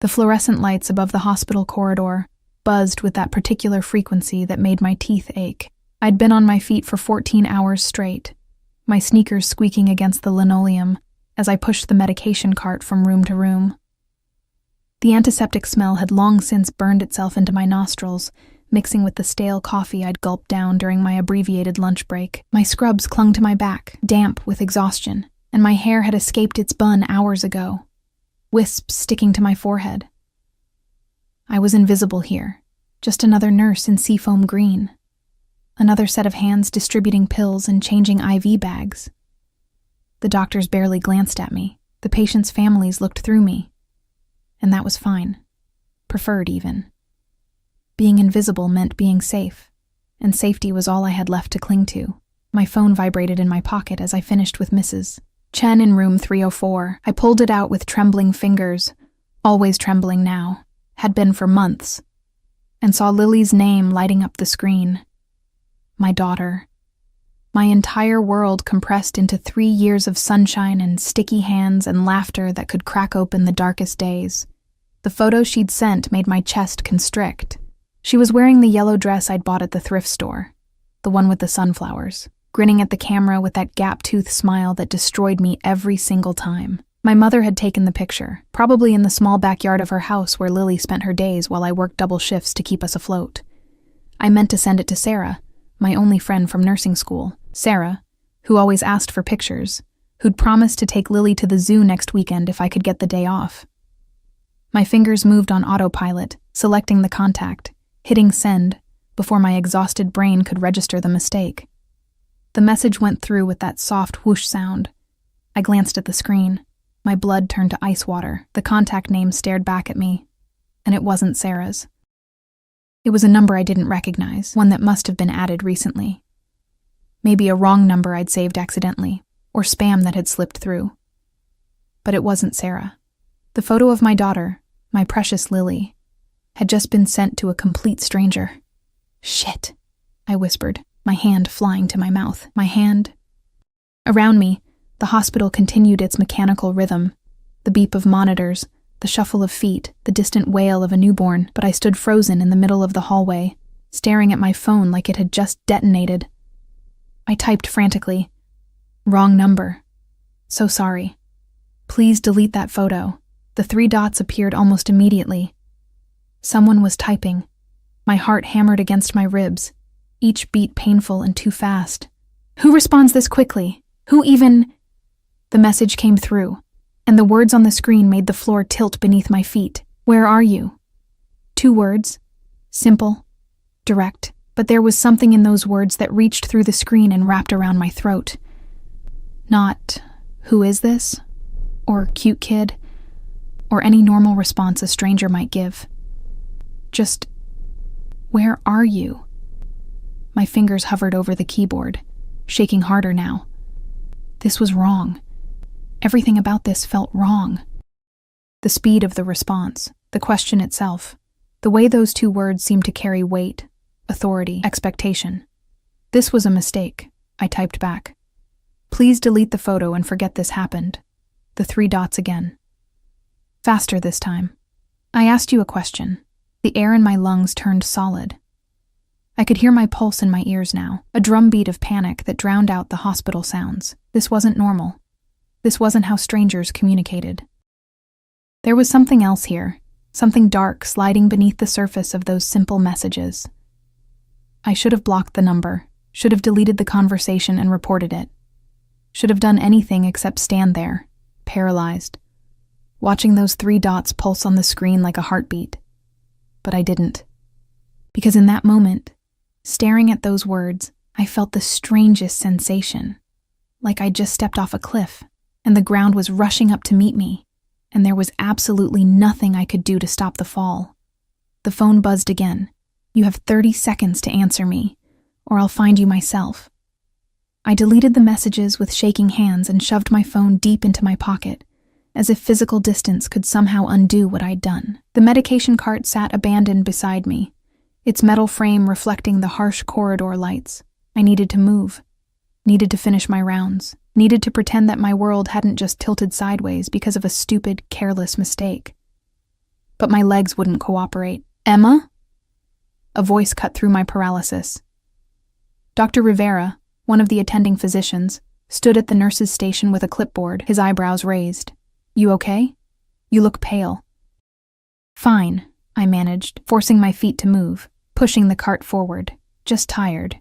The fluorescent lights above the hospital corridor buzzed with that particular frequency that made my teeth ache. I'd been on my feet for 14 hours straight, my sneakers squeaking against the linoleum as I pushed the medication cart from room to room. The antiseptic smell had long since burned itself into my nostrils, mixing with the stale coffee I'd gulped down during my abbreviated lunch break. My scrubs clung to my back, damp with exhaustion, and my hair had escaped its bun hours ago, wisps sticking to my forehead. I was invisible here, just another nurse in seafoam green, another set of hands distributing pills and changing IV bags. The doctors barely glanced at me. The patients' families looked through me. And that was fine. Preferred, even. Being invisible meant being safe, and safety was all I had left to cling to. My phone vibrated in my pocket as I finished with Mrs. Chen in room 304. I pulled it out with trembling fingers, always trembling now, had been for months, and saw Lily's name lighting up the screen. My daughter. My entire world compressed into 3 years of sunshine and sticky hands and laughter that could crack open the darkest days. The photo she'd sent made my chest constrict. She was wearing the yellow dress I'd bought at the thrift store, the one with the sunflowers, grinning at the camera with that gap-toothed smile that destroyed me every single time. My mother had taken the picture, probably in the small backyard of her house where Lily spent her days while I worked double shifts to keep us afloat. I meant to send it to Sarah, my only friend from nursing school. Sarah, who always asked for pictures, who'd promised to take Lily to the zoo next weekend if I could get the day off. My fingers moved on autopilot, selecting the contact, hitting send, before my exhausted brain could register the mistake. The message went through with that soft whoosh sound. I glanced at the screen. My blood turned to ice water. The contact name stared back at me, and it wasn't Sarah's. It was a number I didn't recognize, one that must have been added recently. Maybe a wrong number I'd saved accidentally, or spam that had slipped through. But it wasn't Sarah. The photo of my daughter, my precious Lily, had just been sent to a complete stranger. Shit, I whispered, my hand flying to my mouth. My hand. Around me, the hospital continued its mechanical rhythm, the beep of monitors, the shuffle of feet, the distant wail of a newborn, but I stood frozen in the middle of the hallway, staring at my phone like it had just detonated. I typed frantically. Wrong number. So sorry. Please delete that photo. The 3 dots appeared almost immediately. Someone was typing. My heart hammered against my ribs, each beat painful and too fast. Who responds this quickly? Who even... The message came through, and the words on the screen made the floor tilt beneath my feet. Where are you? 2 words. Simple. Direct. But there was something in those words that reached through the screen and wrapped around my throat. Not, who is this? Or cute kid? Or any normal response a stranger might give. Just, where are you? My fingers hovered over the keyboard, shaking harder now. This was wrong. Everything about this felt wrong. The speed of the response, the question itself, the way those 2 words seemed to carry weight, authority, expectation. This was a mistake, I typed back. Please delete the photo and forget this happened. The 3 dots again. Faster this time. I asked you a question. The air in my lungs turned solid. I could hear my pulse in my ears now, a drumbeat of panic that drowned out the hospital sounds. This wasn't normal. This wasn't how strangers communicated. There was something else here, something dark sliding beneath the surface of those simple messages. I should have blocked the number, should have deleted the conversation and reported it. Should have done anything except stand there, paralyzed, watching those 3 dots pulse on the screen like a heartbeat. But I didn't. Because in that moment, staring at those words, I felt the strangest sensation, like I'd just stepped off a cliff, and the ground was rushing up to meet me, and there was absolutely nothing I could do to stop the fall. The phone buzzed again. You have 30 seconds to answer me, or I'll find you myself. I deleted the messages with shaking hands and shoved my phone deep into my pocket, as if physical distance could somehow undo what I'd done. The medication cart sat abandoned beside me, its metal frame reflecting the harsh corridor lights. I needed to move, needed to finish my rounds, needed to pretend that my world hadn't just tilted sideways because of a stupid, careless mistake. but my legs wouldn't cooperate. "Emma?" A voice cut through my paralysis. Dr. Rivera, one of the attending physicians, stood at the nurse's station with a clipboard, his eyebrows raised. "You okay? You look pale." "Fine," I managed, forcing my feet to move, pushing the cart forward. "Just tired."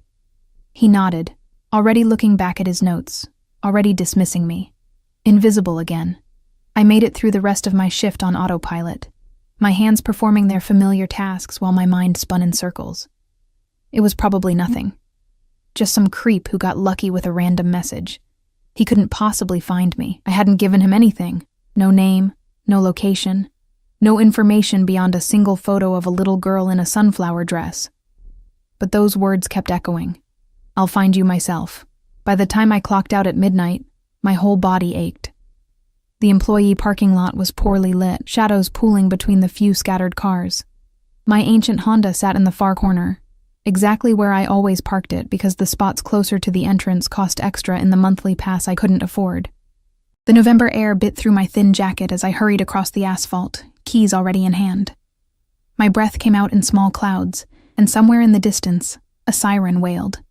He nodded, already looking back at his notes, already dismissing me. Invisible again. I made it through the rest of my shift on autopilot, my hands performing their familiar tasks while my mind spun in circles. It was probably nothing. Just some creep who got lucky with a random message. He couldn't possibly find me. I hadn't given him anything. No name, no location, no information beyond a single photo of a little girl in a sunflower dress. But those words kept echoing. "I'll find you myself." By the time I clocked out at midnight, my whole body ached. The employee parking lot was poorly lit, shadows pooling between the few scattered cars. My ancient Honda sat in the far corner, exactly where I always parked it because the spots closer to the entrance cost extra in the monthly pass I couldn't afford. The November air bit through my thin jacket as I hurried across the asphalt, keys already in hand. My breath came out in small clouds, and somewhere in the distance, a siren wailed.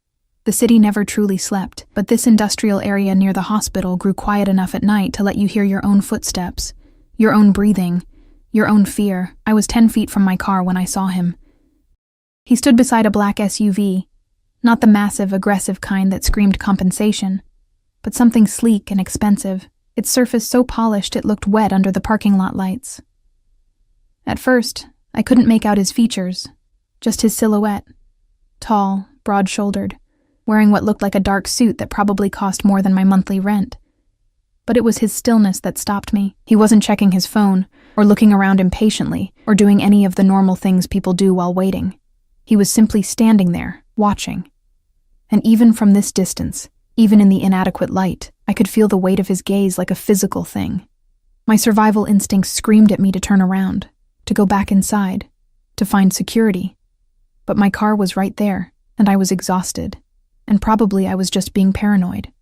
The city never truly slept, but this industrial area near the hospital grew quiet enough at night to let you hear your own footsteps, your own breathing, your own fear. I was 10 feet from my car when I saw him. He stood beside a black SUV, not the massive, aggressive kind that screamed compensation, but something sleek and expensive, its surface so polished it looked wet under the parking lot lights. At first, I couldn't make out his features, just his silhouette. Tall, broad-shouldered, wearing what looked like a dark suit that probably cost more than my monthly rent. But it was his stillness that stopped me. He wasn't checking his phone, or looking around impatiently, or doing any of the normal things people do while waiting. He was simply standing there, watching. And even from this distance, even in the inadequate light, I could feel the weight of his gaze like a physical thing. My survival instincts screamed at me to turn around, to go back inside, to find security. But my car was right there, and I was exhausted. And probably I was just being paranoid.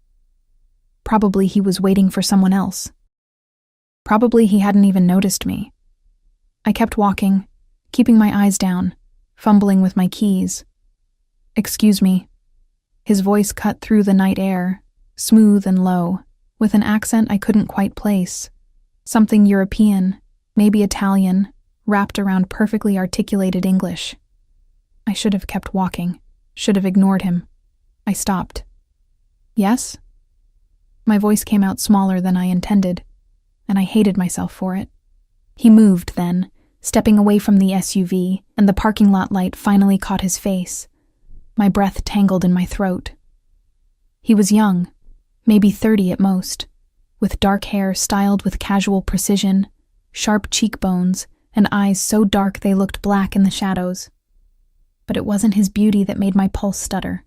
Probably he was waiting for someone else. Probably he hadn't even noticed me. I kept walking, keeping my eyes down, fumbling with my keys. "Excuse me." His voice cut through the night air, smooth and low, with an accent I couldn't quite place. Something European, maybe Italian, wrapped around perfectly articulated English. I should have kept walking, should have ignored him. I stopped. "Yes?" My voice came out smaller than I intended, and I hated myself for it. He moved then, stepping away from the SUV, and the parking lot light finally caught his face. My breath tangled in my throat. He was young, maybe 30 at most, with dark hair styled with casual precision, sharp cheekbones, and eyes so dark they looked black in the shadows. But it wasn't his beauty that made my pulse stutter.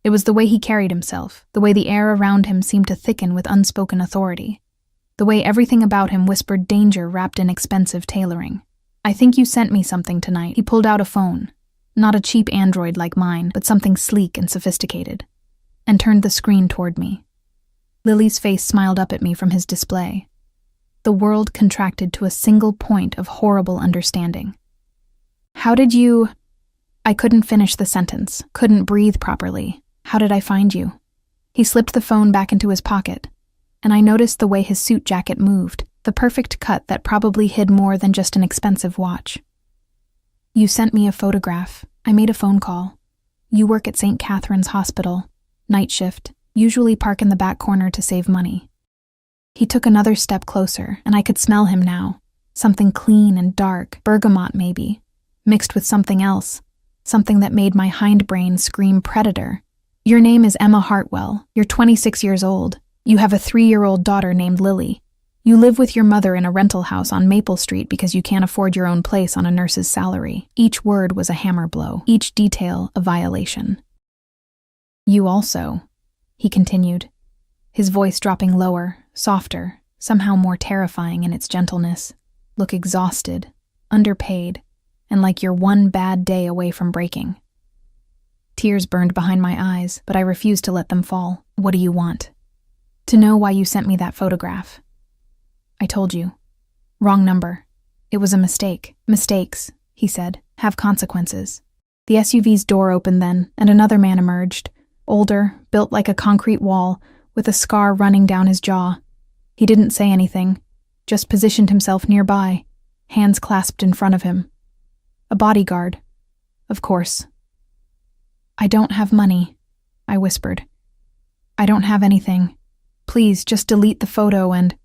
It was the way he carried himself, the way the air around him seemed to thicken with unspoken authority, the way everything about him whispered danger wrapped in expensive tailoring. "I think you sent me something tonight." He pulled out a phone, not a cheap Android like mine, but something sleek and sophisticated, and turned the screen toward me. Lily's face smiled up at me from his display. The world contracted to a single point of horrible understanding. "How did you—" I couldn't finish the sentence, couldn't breathe properly. "How did I find you?" He slipped the phone back into his pocket, and I noticed the way his suit jacket moved, the perfect cut that probably hid more than just an expensive watch. "You sent me a photograph. I made a phone call. You work at St. Catherine's Hospital, night shift, usually park in the back corner to save money." He took another step closer, and I could smell him now. Something clean and dark, bergamot maybe, mixed with something else, something that made my hindbrain scream predator. "Your name is Emma Hartwell. You're 26 years old. You have a 3-year-old daughter named Lily. You live with your mother in a rental house on Maple Street because you can't afford your own place on a nurse's salary." Each word was a hammer blow, each detail a violation. "You also," he continued, his voice dropping lower, softer, somehow more terrifying in its gentleness, "look exhausted, underpaid, and like you're one bad day away from breaking." Tears burned behind my eyes, but I refused to let them fall. "What do you want?" "To know why you sent me that photograph." "I told you. Wrong number." It was a mistake. Mistakes, he said, have consequences. The SUV's door opened then, and another man emerged, older, built like a concrete wall, with a scar running down his jaw. He didn't say anything, just positioned himself nearby, hands clasped in front of him. A bodyguard, of course. "I don't have money," I whispered. "I don't have anything. Please, just delete the photo and—"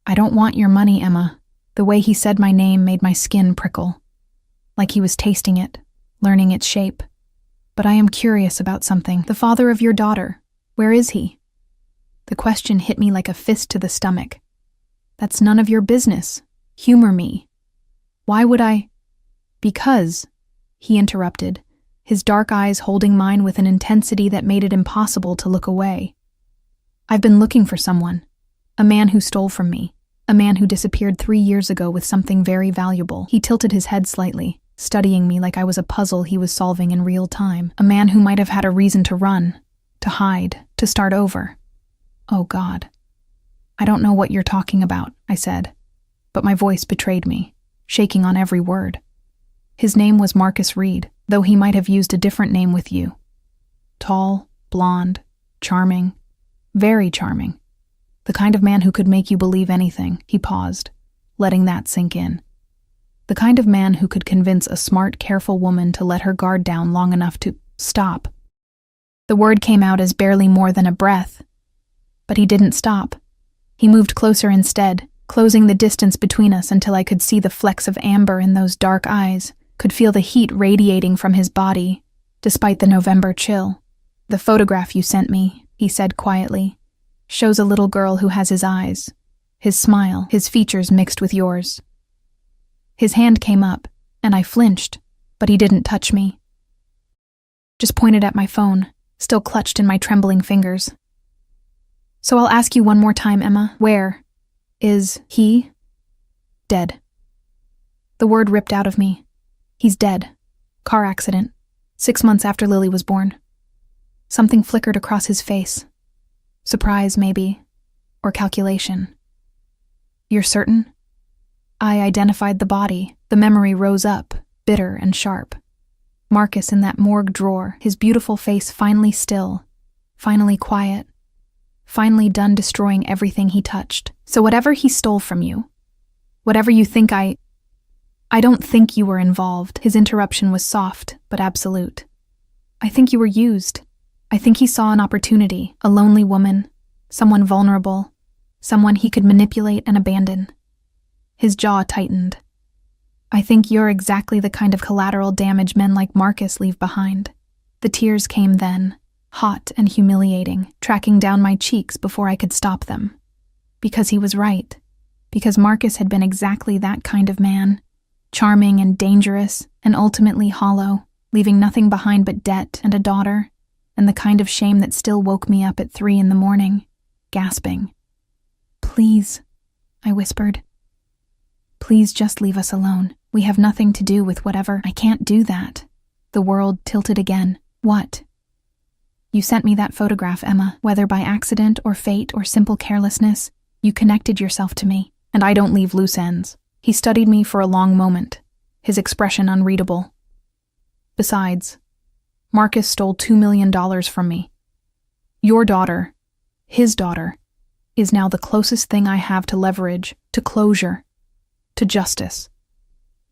"I don't want your money, Emma." The way he said my name made my skin prickle, like he was tasting it, learning its shape. "But I am curious about something. The father of your daughter, where is he?" The question hit me like a fist to the stomach. "That's none of your business. Humor me." "Why would I—" "Because," he interrupted, his dark eyes holding mine with an intensity that made it impossible to look away. "I've been looking for someone. A man who stole from me. A man who disappeared 3 years ago with something very valuable." He tilted his head slightly, studying me like I was a puzzle he was solving in real time. "A man who might have had a reason to run, to hide, to start over." "Oh God. I don't know what you're talking about," I said, but my voice betrayed me, shaking on every word. "His name was Marcus Reed, though he might have used a different name with you. Tall, blonde, charming, very charming. The kind of man who could make you believe anything." He paused, letting that sink in. "The kind of man who could convince a smart, careful woman to let her guard down long enough to stop." The word came out as barely more than a breath. But he didn't stop. He moved closer instead, closing the distance between us until I could see the flecks of amber in those dark eyes, could feel the heat radiating from his body, despite the November chill. "The photograph you sent me," he said quietly, "shows a little girl who has his eyes, his smile, his features mixed with yours." His hand came up, and I flinched, but he didn't touch me. Just pointed at my phone, still clutched in my trembling fingers. "So I'll ask you one more time, Emma. Where is he?" "Dead." The word ripped out of me. "He's dead. Car accident. 6 months after Lily was born." Something flickered across his face. Surprise, maybe, or calculation. "You're certain?" I identified the body. The memory rose up, bitter and sharp. Marcus in that morgue drawer, his beautiful face finally still, finally quiet, finally done destroying everything he touched. "So whatever he stole from you, whatever you think I don't think you were involved." His interruption was soft, but absolute. "I think you were used. I think he saw an opportunity, a lonely woman, someone vulnerable, someone he could manipulate and abandon." His jaw tightened. "I think you're exactly the kind of collateral damage men like Marcus leave behind." The tears came then, hot and humiliating, tracking down my cheeks before I could stop them. Because he was right. Because Marcus had been exactly that kind of man, charming and dangerous and ultimately hollow, leaving nothing behind but debt and a daughter, and the kind of shame that still woke me up at 3 a.m, gasping. "Please," I whispered. "Please just leave us alone. We have nothing to do with whatever—" "I can't do that." The world tilted again. "What?" "You sent me that photograph, Emma. Whether by accident or fate or simple carelessness, you connected yourself to me, and I don't leave loose ends." He studied me for a long moment, his expression unreadable. "Besides, Marcus stole $2 million from me. Your daughter, his daughter, is now the closest thing I have to leverage, to closure, to justice."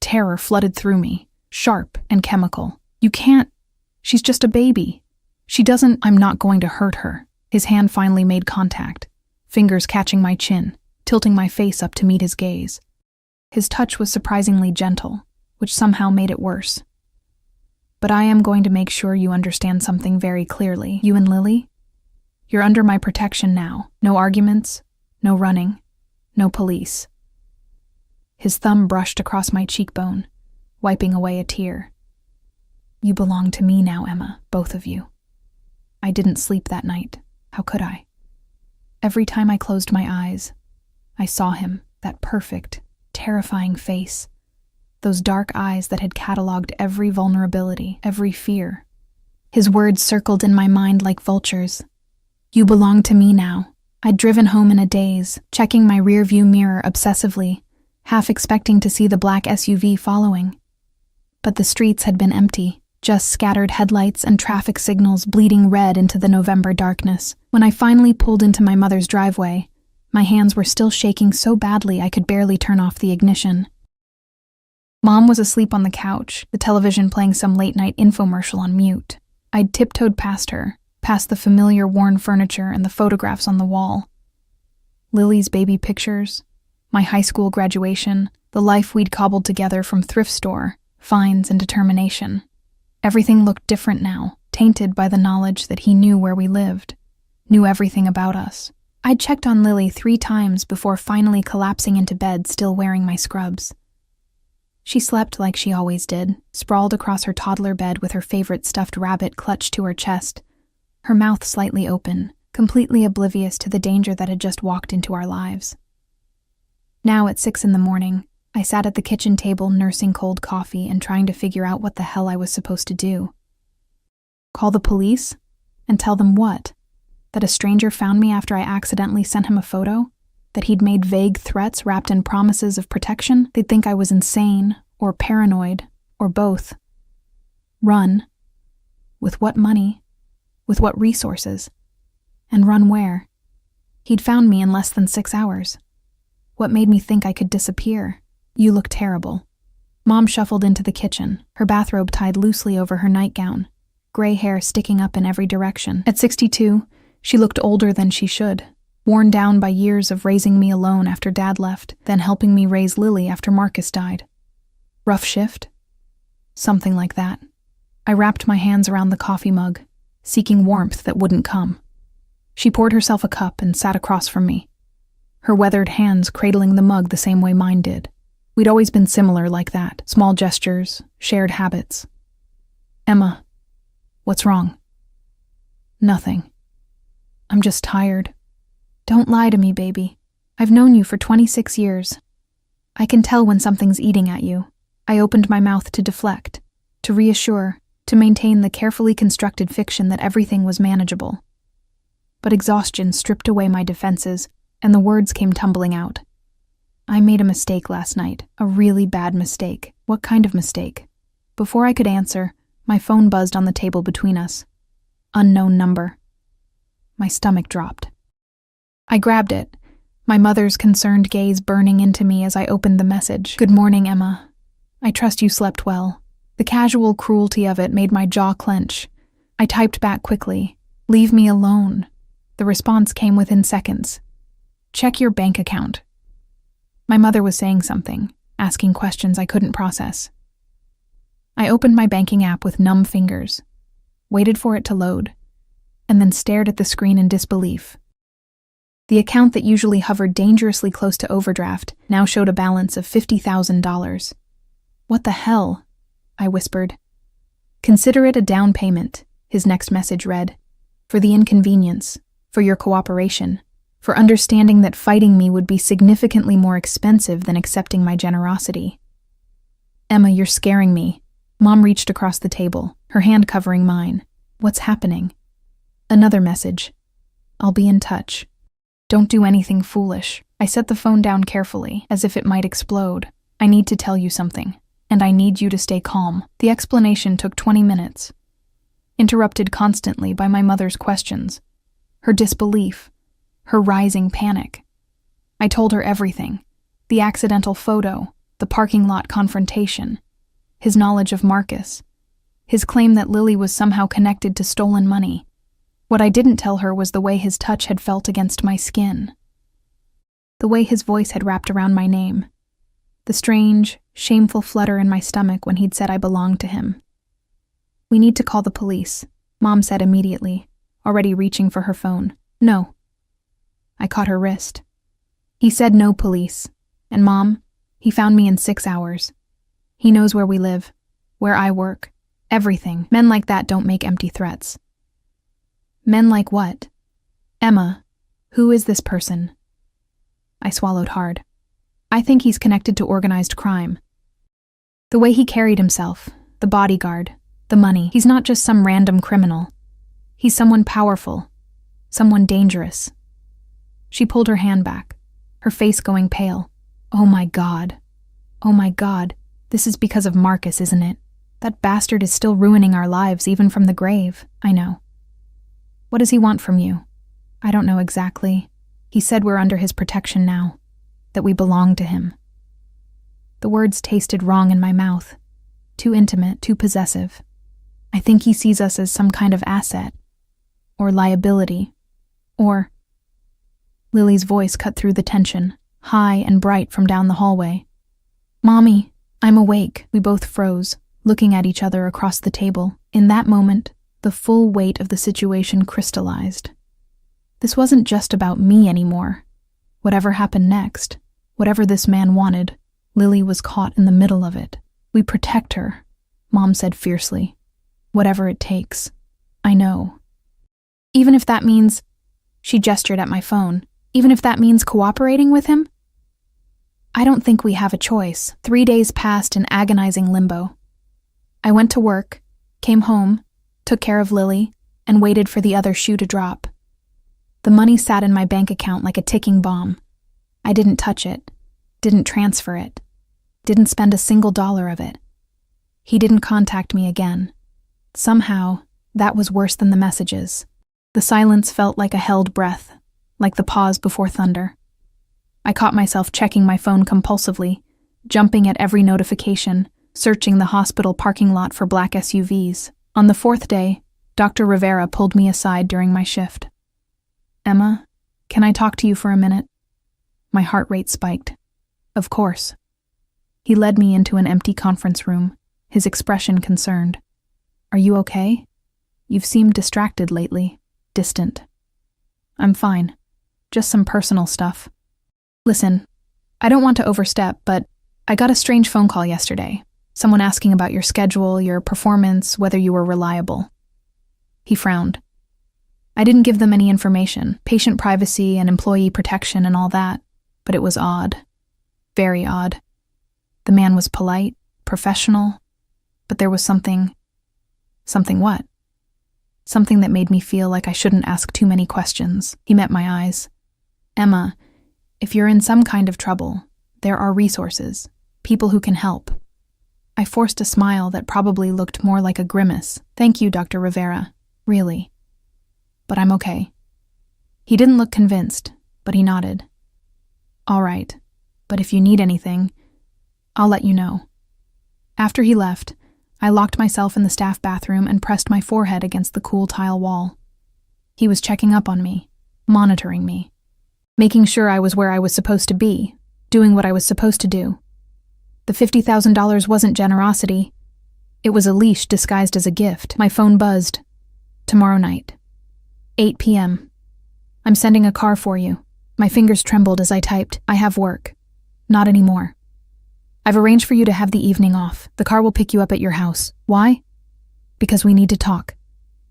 Terror flooded through me, sharp and chemical. "You can't. She's just a baby. She doesn't—" "I'm not going to hurt her." His hand finally made contact, fingers catching my chin, tilting my face up to meet his gaze. His touch was surprisingly gentle, which somehow made it worse. "But I am going to make sure you understand something very clearly. You and Lily? You're under my protection now. No arguments, no running, no police." His thumb brushed across my cheekbone, wiping away a tear. "You belong to me now, Emma, both of you." I didn't sleep that night. How could I? Every time I closed my eyes, I saw him, that perfect, terrifying face, those dark eyes that had cataloged every vulnerability, every fear. His words circled in my mind like vultures. "You belong to me now." I'd driven home in a daze, checking my rearview mirror obsessively, half expecting to see the black SUV following. But the streets had been empty, just scattered headlights and traffic signals bleeding red into the November darkness. When I finally pulled into my mother's driveway, my hands were still shaking so badly I could barely turn off the ignition. Mom was asleep on the couch, the television playing some late-night infomercial on mute. I'd tiptoed past her, past the familiar worn furniture and the photographs on the wall. Lily's baby pictures, my high school graduation, the life we'd cobbled together from thrift store, fines and determination. Everything looked different now, tainted by the knowledge that he knew where we lived, knew everything about us. I'd checked on Lily 3 times before finally collapsing into bed, still wearing my scrubs. She slept like she always did, sprawled across her toddler bed with her favorite stuffed rabbit clutched to her chest, her mouth slightly open, completely oblivious to the danger that had just walked into our lives. Now at 6 a.m, I sat at the kitchen table nursing cold coffee and trying to figure out what the hell I was supposed to do. Call the police? And tell them what? That a stranger found me after I accidentally sent him a photo? That he'd made vague threats wrapped in promises of protection? They'd think I was insane, or paranoid, or both. Run. With what money? With what resources? And run where? He'd found me in less than 6 hours. What made me think I could disappear? You look terrible. Mom shuffled into the kitchen, her bathrobe tied loosely over her nightgown, gray hair sticking up in every direction. At 62, she looked older than she should, worn down by years of raising me alone after Dad left, then helping me raise Lily after Marcus died. Rough shift? Something like that. I wrapped my hands around the coffee mug, seeking warmth that wouldn't come. She poured herself a cup and sat across from me, her weathered hands cradling the mug the same way mine did. We'd always been similar like that, small gestures, shared habits. Emma, what's wrong? Nothing. I'm just tired. Don't lie to me, baby. I've known you for 26 years. I can tell when something's eating at you. I opened my mouth to deflect, to reassure, to maintain the carefully constructed fiction that everything was manageable. But exhaustion stripped away my defenses, and the words came tumbling out. I made a mistake last night, a really bad mistake. What kind of mistake? Before I could answer, my phone buzzed on the table between us. Unknown number. My stomach dropped. I grabbed it, my mother's concerned gaze burning into me as I opened the message. Good morning, Emma. I trust you slept well. The casual cruelty of it made my jaw clench. I typed back quickly. Leave me alone. The response came within seconds. Check your bank account. My mother was saying something, asking questions I couldn't process. I opened my banking app with numb fingers, waited for it to load, and then stared at the screen in disbelief. The account that usually hovered dangerously close to overdraft now showed a balance of $50,000. What the hell? I whispered. Consider it a down payment, his next message read. For the inconvenience, for your cooperation, for understanding that fighting me would be significantly more expensive than accepting my generosity. Emma, you're scaring me. Mom reached across the table, her hand covering mine. What's happening? Another message. I'll be in touch. Don't do anything foolish. I set the phone down carefully, as if it might explode. I need to tell you something, and I need you to stay calm. The explanation took 20 minutes, interrupted constantly by my mother's questions, her disbelief, her rising panic. I told her everything. The accidental photo, the parking lot confrontation, his knowledge of Marcus, his claim that Lily was somehow connected to stolen money. What I didn't tell her was the way his touch had felt against my skin, the way his voice had wrapped around my name, the strange, shameful flutter in my stomach when he'd said I belonged to him. We need to call the police, Mom said immediately, already reaching for her phone. No. I caught her wrist. He said no police. And Mom, he found me in 6 hours. He knows where we live, where I work, everything. Men like that don't make empty threats. Men like what? Emma, who is this person? I swallowed hard. I think he's connected to organized crime. The way he carried himself, the bodyguard, the money. He's not just some random criminal. He's someone powerful, someone dangerous. She pulled her hand back, her face going pale. Oh my God. Oh my God. This is because of Marcus, isn't it? That bastard is still ruining our lives, even from the grave. I know. What does he want from you? I don't know exactly. He said we're under his protection now, that we belong to him. The words tasted wrong in my mouth. Too intimate, too possessive. I think he sees us as some kind of asset, or liability, or... Lily's voice cut through the tension, high and bright from down the hallway. Mommy, I'm awake. We both froze, looking at each other across the table. In that moment, the full weight of the situation crystallized. This wasn't just about me anymore. Whatever happened next, whatever this man wanted, Lily was caught in the middle of it. We protect her, Mom said fiercely. Whatever it takes. I know. Even if that means... She gestured at my phone. Even if that means cooperating with him? I don't think we have a choice. 3 days passed in agonizing limbo. I went to work, came home, took care of Lily, and waited for the other shoe to drop. The money sat in my bank account like a ticking bomb. I didn't touch it, didn't transfer it, didn't spend a single dollar of it. He didn't contact me again. Somehow, that was worse than the messages. The silence felt like a held breath, like the pause before thunder. I caught myself checking my phone compulsively, jumping at every notification, searching the hospital parking lot for black SUVs. On the 4th day, Dr. Rivera pulled me aside during my shift. Emma, can I talk to you for a minute? My heart rate spiked. Of course. He led me into an empty conference room, his expression concerned. Are you okay? You've seemed distracted lately, distant. I'm fine. Just some personal stuff. Listen, I don't want to overstep, but I got a strange phone call yesterday. Someone asking about your schedule, your performance, whether you were reliable. He frowned. I didn't give them any information, patient privacy and employee protection and all that, but it was odd. Very odd. The man was polite, professional, but there was something... Something what? Something that made me feel like I shouldn't ask too many questions. He met my eyes. Emma, if you're in some kind of trouble, there are resources, people who can help. I forced a smile that probably looked more like a grimace. Thank you, Dr. Rivera. Really. But I'm okay. He didn't look convinced, but he nodded. All right, but if you need anything, I'll let you know. After he left, I locked myself in the staff bathroom and pressed my forehead against the cool tile wall. He was checking up on me, monitoring me, making sure I was where I was supposed to be, doing what I was supposed to do. The $50,000 wasn't generosity. It was a leash disguised as a gift. My phone buzzed. Tomorrow night. 8 p.m. I'm sending a car for you. My fingers trembled as I typed, I have work. Not anymore. I've arranged for you to have the evening off. The car will pick you up at your house. Why? Because we need to talk.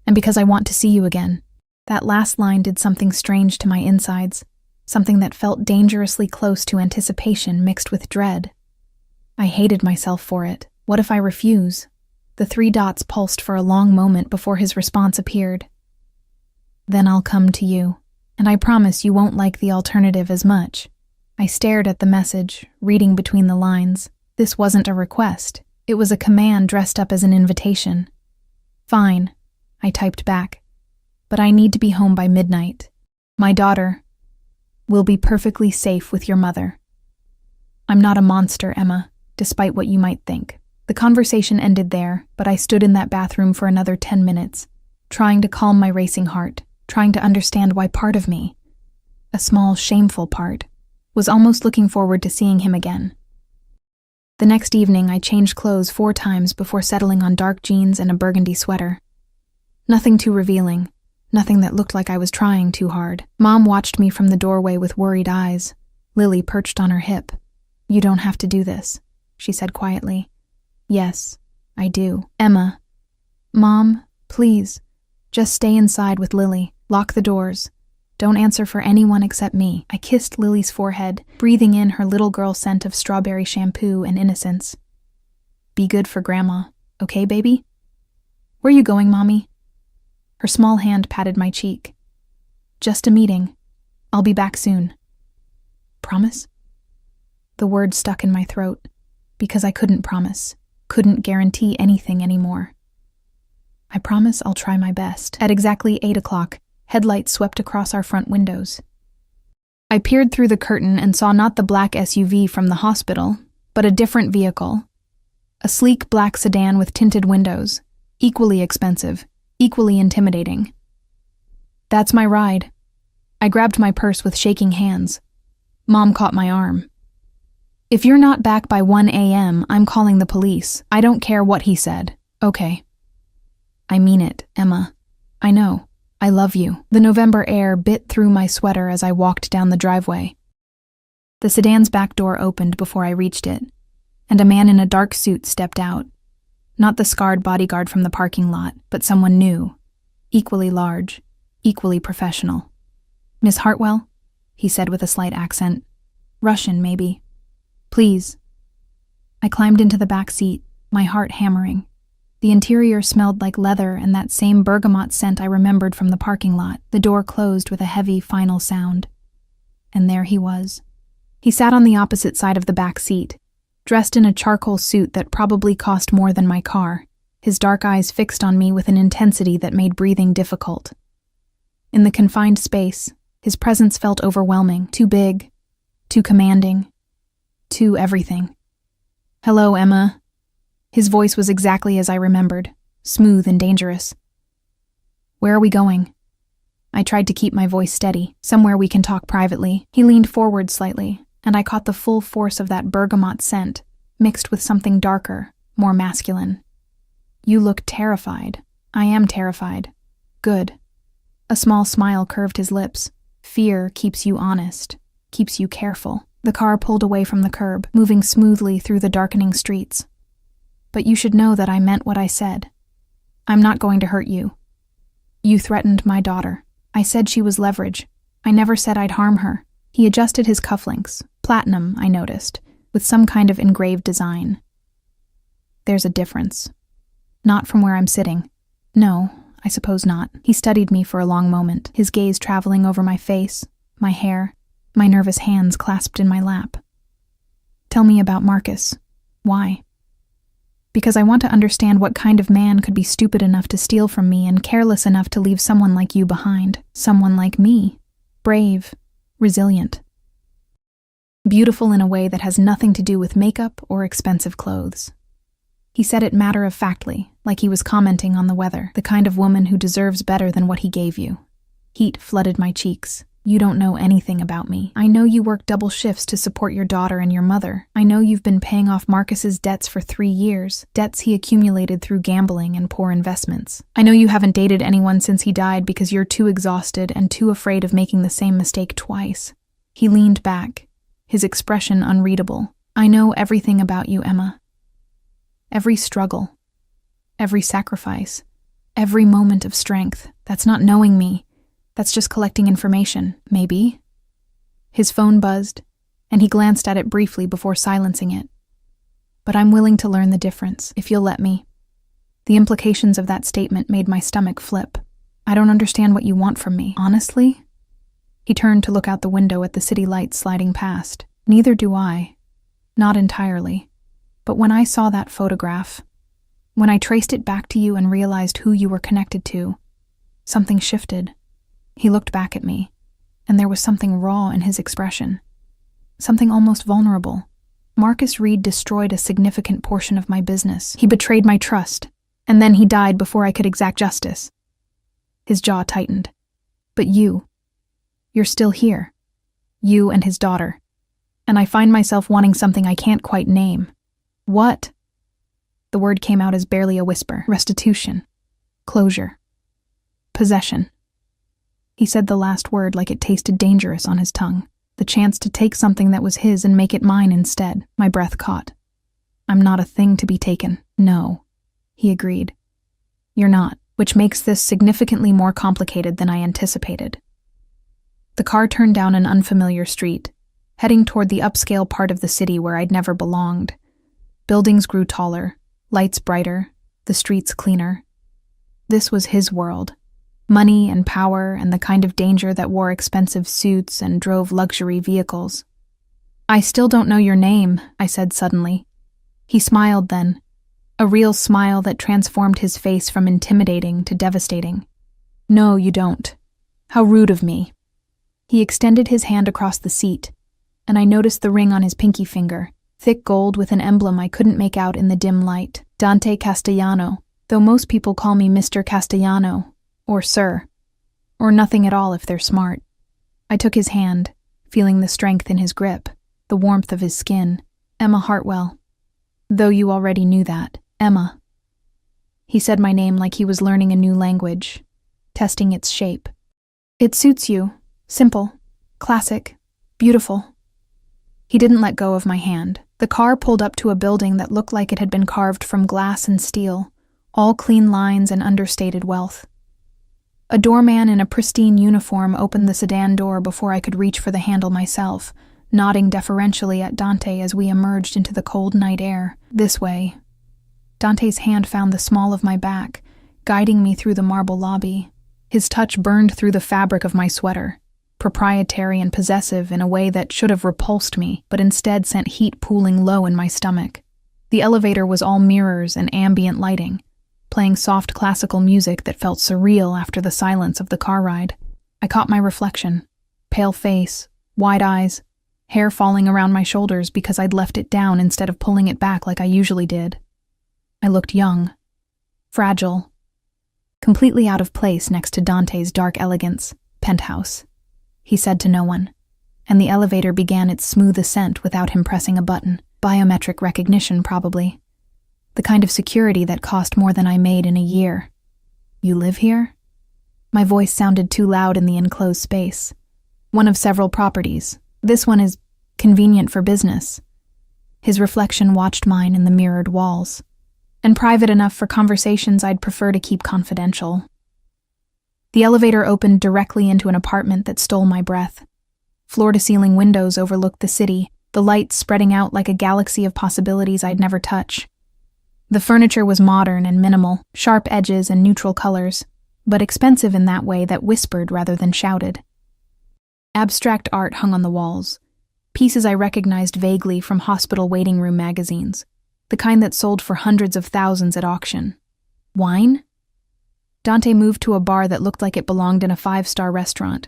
And because I want to see you again. That last line did something strange to my insides. Something that felt dangerously close to anticipation mixed with dread. I hated myself for it. What if I refuse? The 3 dots pulsed for a long moment before his response appeared. Then I'll come to you, and I promise you won't like the alternative as much. I stared at the message, reading between the lines. This wasn't a request. It was a command dressed up as an invitation. Fine, I typed back. But I need to be home by midnight. My daughter will be perfectly safe with your mother. I'm not a monster, Emma, despite what you might think. The conversation ended there, but I stood in that bathroom for another 10 minutes, trying to calm my racing heart, trying to understand why part of me, a small, shameful part, was almost looking forward to seeing him again. The next evening, I changed clothes 4 times before settling on dark jeans and a burgundy sweater. Nothing too revealing, nothing that looked like I was trying too hard. Mom watched me from the doorway with worried eyes, Lily perched on her hip. You don't have to do this, she said quietly. Yes, I do. Emma. Mom, please, just stay inside with Lily. Lock the doors. Don't answer for anyone except me. I kissed Lily's forehead, breathing in her little girl scent of strawberry shampoo and innocence. Be good for Grandma, okay, baby? Where you going, Mommy? Her small hand patted my cheek. Just a meeting. I'll be back soon. Promise? The word stuck in my throat, because I couldn't promise, couldn't guarantee anything anymore. I promise I'll try my best. At exactly 8 o'clock, headlights swept across our front windows. I peered through the curtain and saw not the black SUV from the hospital, but a different vehicle. A sleek black sedan with tinted windows, equally expensive, equally intimidating. That's my ride. I grabbed my purse with shaking hands. Mom caught my arm. If you're not back by 1 a.m., I'm calling the police. I don't care what he said. Okay. I mean it, Emma. I know. I love you. The November air bit through my sweater as I walked down the driveway. The sedan's back door opened before I reached it, and a man in a dark suit stepped out. Not the scarred bodyguard from the parking lot, but someone new, equally large, equally professional. Miss Hartwell? He said with a slight accent. Russian, maybe. Please. I climbed into the back seat, my heart hammering. The interior smelled like leather and that same bergamot scent I remembered from the parking lot. The door closed with a heavy, final sound. And there he was. He sat on the opposite side of the back seat, dressed in a charcoal suit that probably cost more than my car, his dark eyes fixed on me with an intensity that made breathing difficult. In the confined space, his presence felt overwhelming, too big, too commanding, too everything. Hello, Emma. His voice was exactly as I remembered, smooth and dangerous. Where are we going? I tried to keep my voice steady, somewhere we can talk privately. He leaned forward slightly, and I caught the full force of that bergamot scent, mixed with something darker, more masculine. You look terrified. I am terrified. Good. A small smile curved his lips. Fear keeps you honest, keeps you careful. The car pulled away from the curb, moving smoothly through the darkening streets. But you should know that I meant what I said. I'm not going to hurt you. You threatened my daughter. I said she was leverage. I never said I'd harm her. He adjusted his cufflinks, platinum, I noticed, with some kind of engraved design. There's a difference. Not from where I'm sitting. No, I suppose not. He studied me for a long moment, his gaze traveling over my face, my hair, my nervous hands clasped in my lap. Tell me about Marcus. Why? Because I want to understand what kind of man could be stupid enough to steal from me and careless enough to leave someone like you behind. Someone like me. Brave. Resilient. Beautiful in a way that has nothing to do with makeup or expensive clothes. He said it matter-of-factly, like he was commenting on the weather, the kind of woman who deserves better than what he gave you. Heat flooded my cheeks. You don't know anything about me. I know you work double shifts to support your daughter and your mother. I know you've been paying off Marcus's debts for 3 years, debts he accumulated through gambling and poor investments. I know you haven't dated anyone since he died because you're too exhausted and too afraid of making the same mistake twice. He leaned back, his expression unreadable. I know everything about you, Emma. Every struggle, every sacrifice, every moment of strength. That's not knowing me. That's just collecting information, maybe. His phone buzzed, and he glanced at it briefly before silencing it. But I'm willing to learn the difference, if you'll let me. The implications of that statement made my stomach flip. I don't understand what you want from me, honestly. He turned to look out the window at the city lights sliding past. Neither do I. Not entirely. But when I saw that photograph, when I traced it back to you and realized who you were connected to, something shifted. He looked back at me, and there was something raw in his expression. Something almost vulnerable. Marcus Reed destroyed a significant portion of my business. He betrayed my trust, and then he died before I could exact justice. His jaw tightened. But you're still here. You and his daughter. And I find myself wanting something I can't quite name. What? The word came out as barely a whisper. Restitution. Closure. Possession. He said the last word like it tasted dangerous on his tongue. The chance to take something that was his and make it mine instead. My breath caught. I'm not a thing to be taken. No. He agreed. You're not, which makes this significantly more complicated than I anticipated. The car turned down an unfamiliar street, heading toward the upscale part of the city where I'd never belonged. Buildings grew taller, lights brighter, the streets cleaner. This was his world. Money and power and the kind of danger that wore expensive suits and drove luxury vehicles. I still don't know your name, I said suddenly. He smiled then, a real smile that transformed his face from intimidating to devastating. No, you don't. How rude of me. He extended his hand across the seat, and I noticed the ring on his pinky finger, thick gold with an emblem I couldn't make out in the dim light. Dante Castellano, though most people call me Mr. Castellano, or Sir, or nothing at all if they're smart. I took his hand, feeling the strength in his grip, the warmth of his skin. Emma Hartwell. Though you already knew that, Emma. He said my name like he was learning a new language, testing its shape. It suits you. Simple, classic, beautiful. He didn't let go of my hand. The car pulled up to a building that looked like it had been carved from glass and steel, all clean lines and understated wealth. A doorman in a pristine uniform opened the sedan door before I could reach for the handle myself, nodding deferentially at Dante as we emerged into the cold night air. This way. Dante's hand found the small of my back, guiding me through the marble lobby. His touch burned through the fabric of my sweater, proprietary and possessive in a way that should have repulsed me, but instead sent heat pooling low in my stomach. The elevator was all mirrors and ambient lighting, playing soft classical music that felt surreal after the silence of the car ride. I caught my reflection. Pale face, wide eyes, hair falling around my shoulders because I'd left it down instead of pulling it back like I usually did. I looked young, fragile, completely out of place next to Dante's dark elegance, penthouse. He said to no one, and the elevator began its smooth ascent without him pressing a button. Biometric recognition, probably. The kind of security that cost more than I made in a year. You live here? My voice sounded too loud in the enclosed space. One of several properties. This one is convenient for business. His reflection watched mine in the mirrored walls, and private enough for conversations I'd prefer to keep confidential. The elevator opened directly into an apartment that stole my breath. Floor-to-ceiling windows overlooked the city, the lights spreading out like a galaxy of possibilities I'd never touch. The furniture was modern and minimal, sharp edges and neutral colors, but expensive in that way that whispered rather than shouted. Abstract art hung on the walls, pieces I recognized vaguely from hospital waiting room magazines, the kind that sold for hundreds of thousands at auction. Wine? Dante moved to a bar that looked like it belonged in a 5-star restaurant,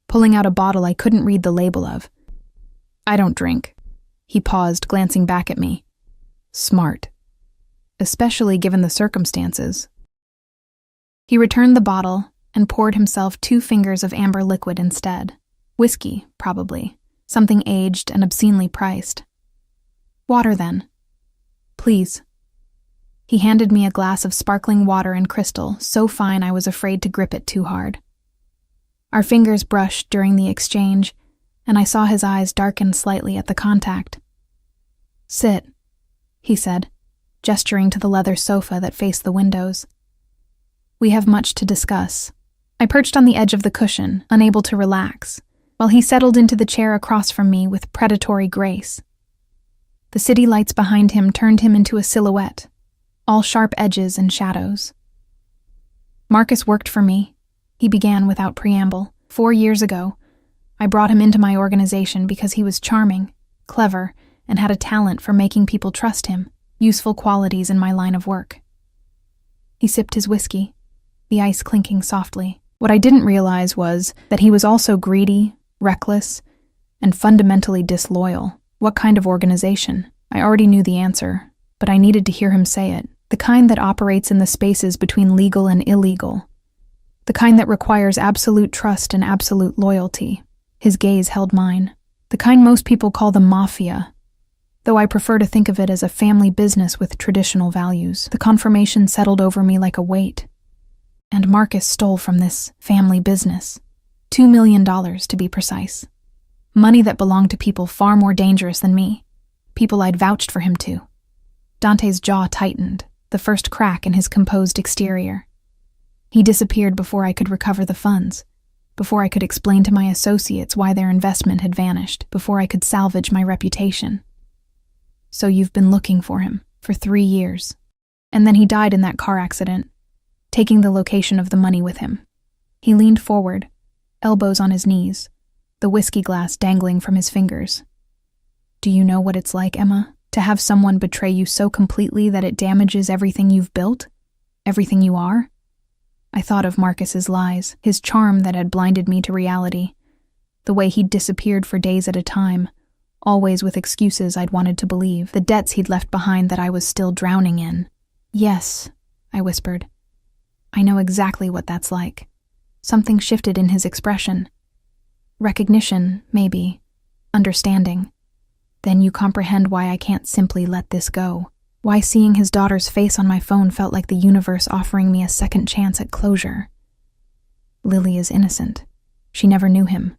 pulling out a bottle I couldn't read the label of. I don't drink. He paused, glancing back at me. Smart. Especially given the circumstances. He returned the bottle and poured himself 2 fingers of amber liquid instead. Whiskey, probably. Something aged and obscenely priced. Water, then. Please. He handed me a glass of sparkling water and crystal, so fine I was afraid to grip it too hard. Our fingers brushed during the exchange, and I saw his eyes darken slightly at the contact. Sit, he said, gesturing to the leather sofa that faced the windows. We have much to discuss. I perched on the edge of the cushion, unable to relax, while he settled into the chair across from me with predatory grace. The city lights behind him turned him into a silhouette, all sharp edges and shadows. Marcus worked for me, he began without preamble. 4 years ago, I brought him into my organization because he was charming, clever, and had a talent for making people trust him, useful qualities in my line of work. He sipped his whiskey, the ice clinking softly. What I didn't realize was that he was also greedy, reckless, and fundamentally disloyal. What kind of organization? I already knew the answer, but I needed to hear him say it. The kind that operates in the spaces between legal and illegal. The kind that requires absolute trust and absolute loyalty. His gaze held mine. The kind most people call the Mafia, though I prefer to think of it as a family business with traditional values. The confirmation settled over me like a weight. And Marcus stole from this family business. $2 million to be precise. Money that belonged to people far more dangerous than me. People I'd vouched for him to. Dante's jaw tightened, the first crack in his composed exterior. He disappeared before I could recover the funds, before I could explain to my associates why their investment had vanished, before I could salvage my reputation. So you've been looking for him for 3 years. And then he died in that car accident, taking the location of the money with him. He leaned forward, elbows on his knees, the whiskey glass dangling from his fingers. Do you know what it's like, Emma? To have someone betray you so completely that it damages everything you've built? Everything you are? I thought of Marcus's lies, his charm that had blinded me to reality, the way he'd disappeared for days at a time, always with excuses I'd wanted to believe, the debts he'd left behind that I was still drowning in. Yes, I whispered. I know exactly what that's like. Something shifted in his expression. Recognition, maybe. Understanding. Then you comprehend why I can't simply let this go. Why seeing his daughter's face on my phone felt like the universe offering me a second chance at closure. Lily is innocent. She never knew him.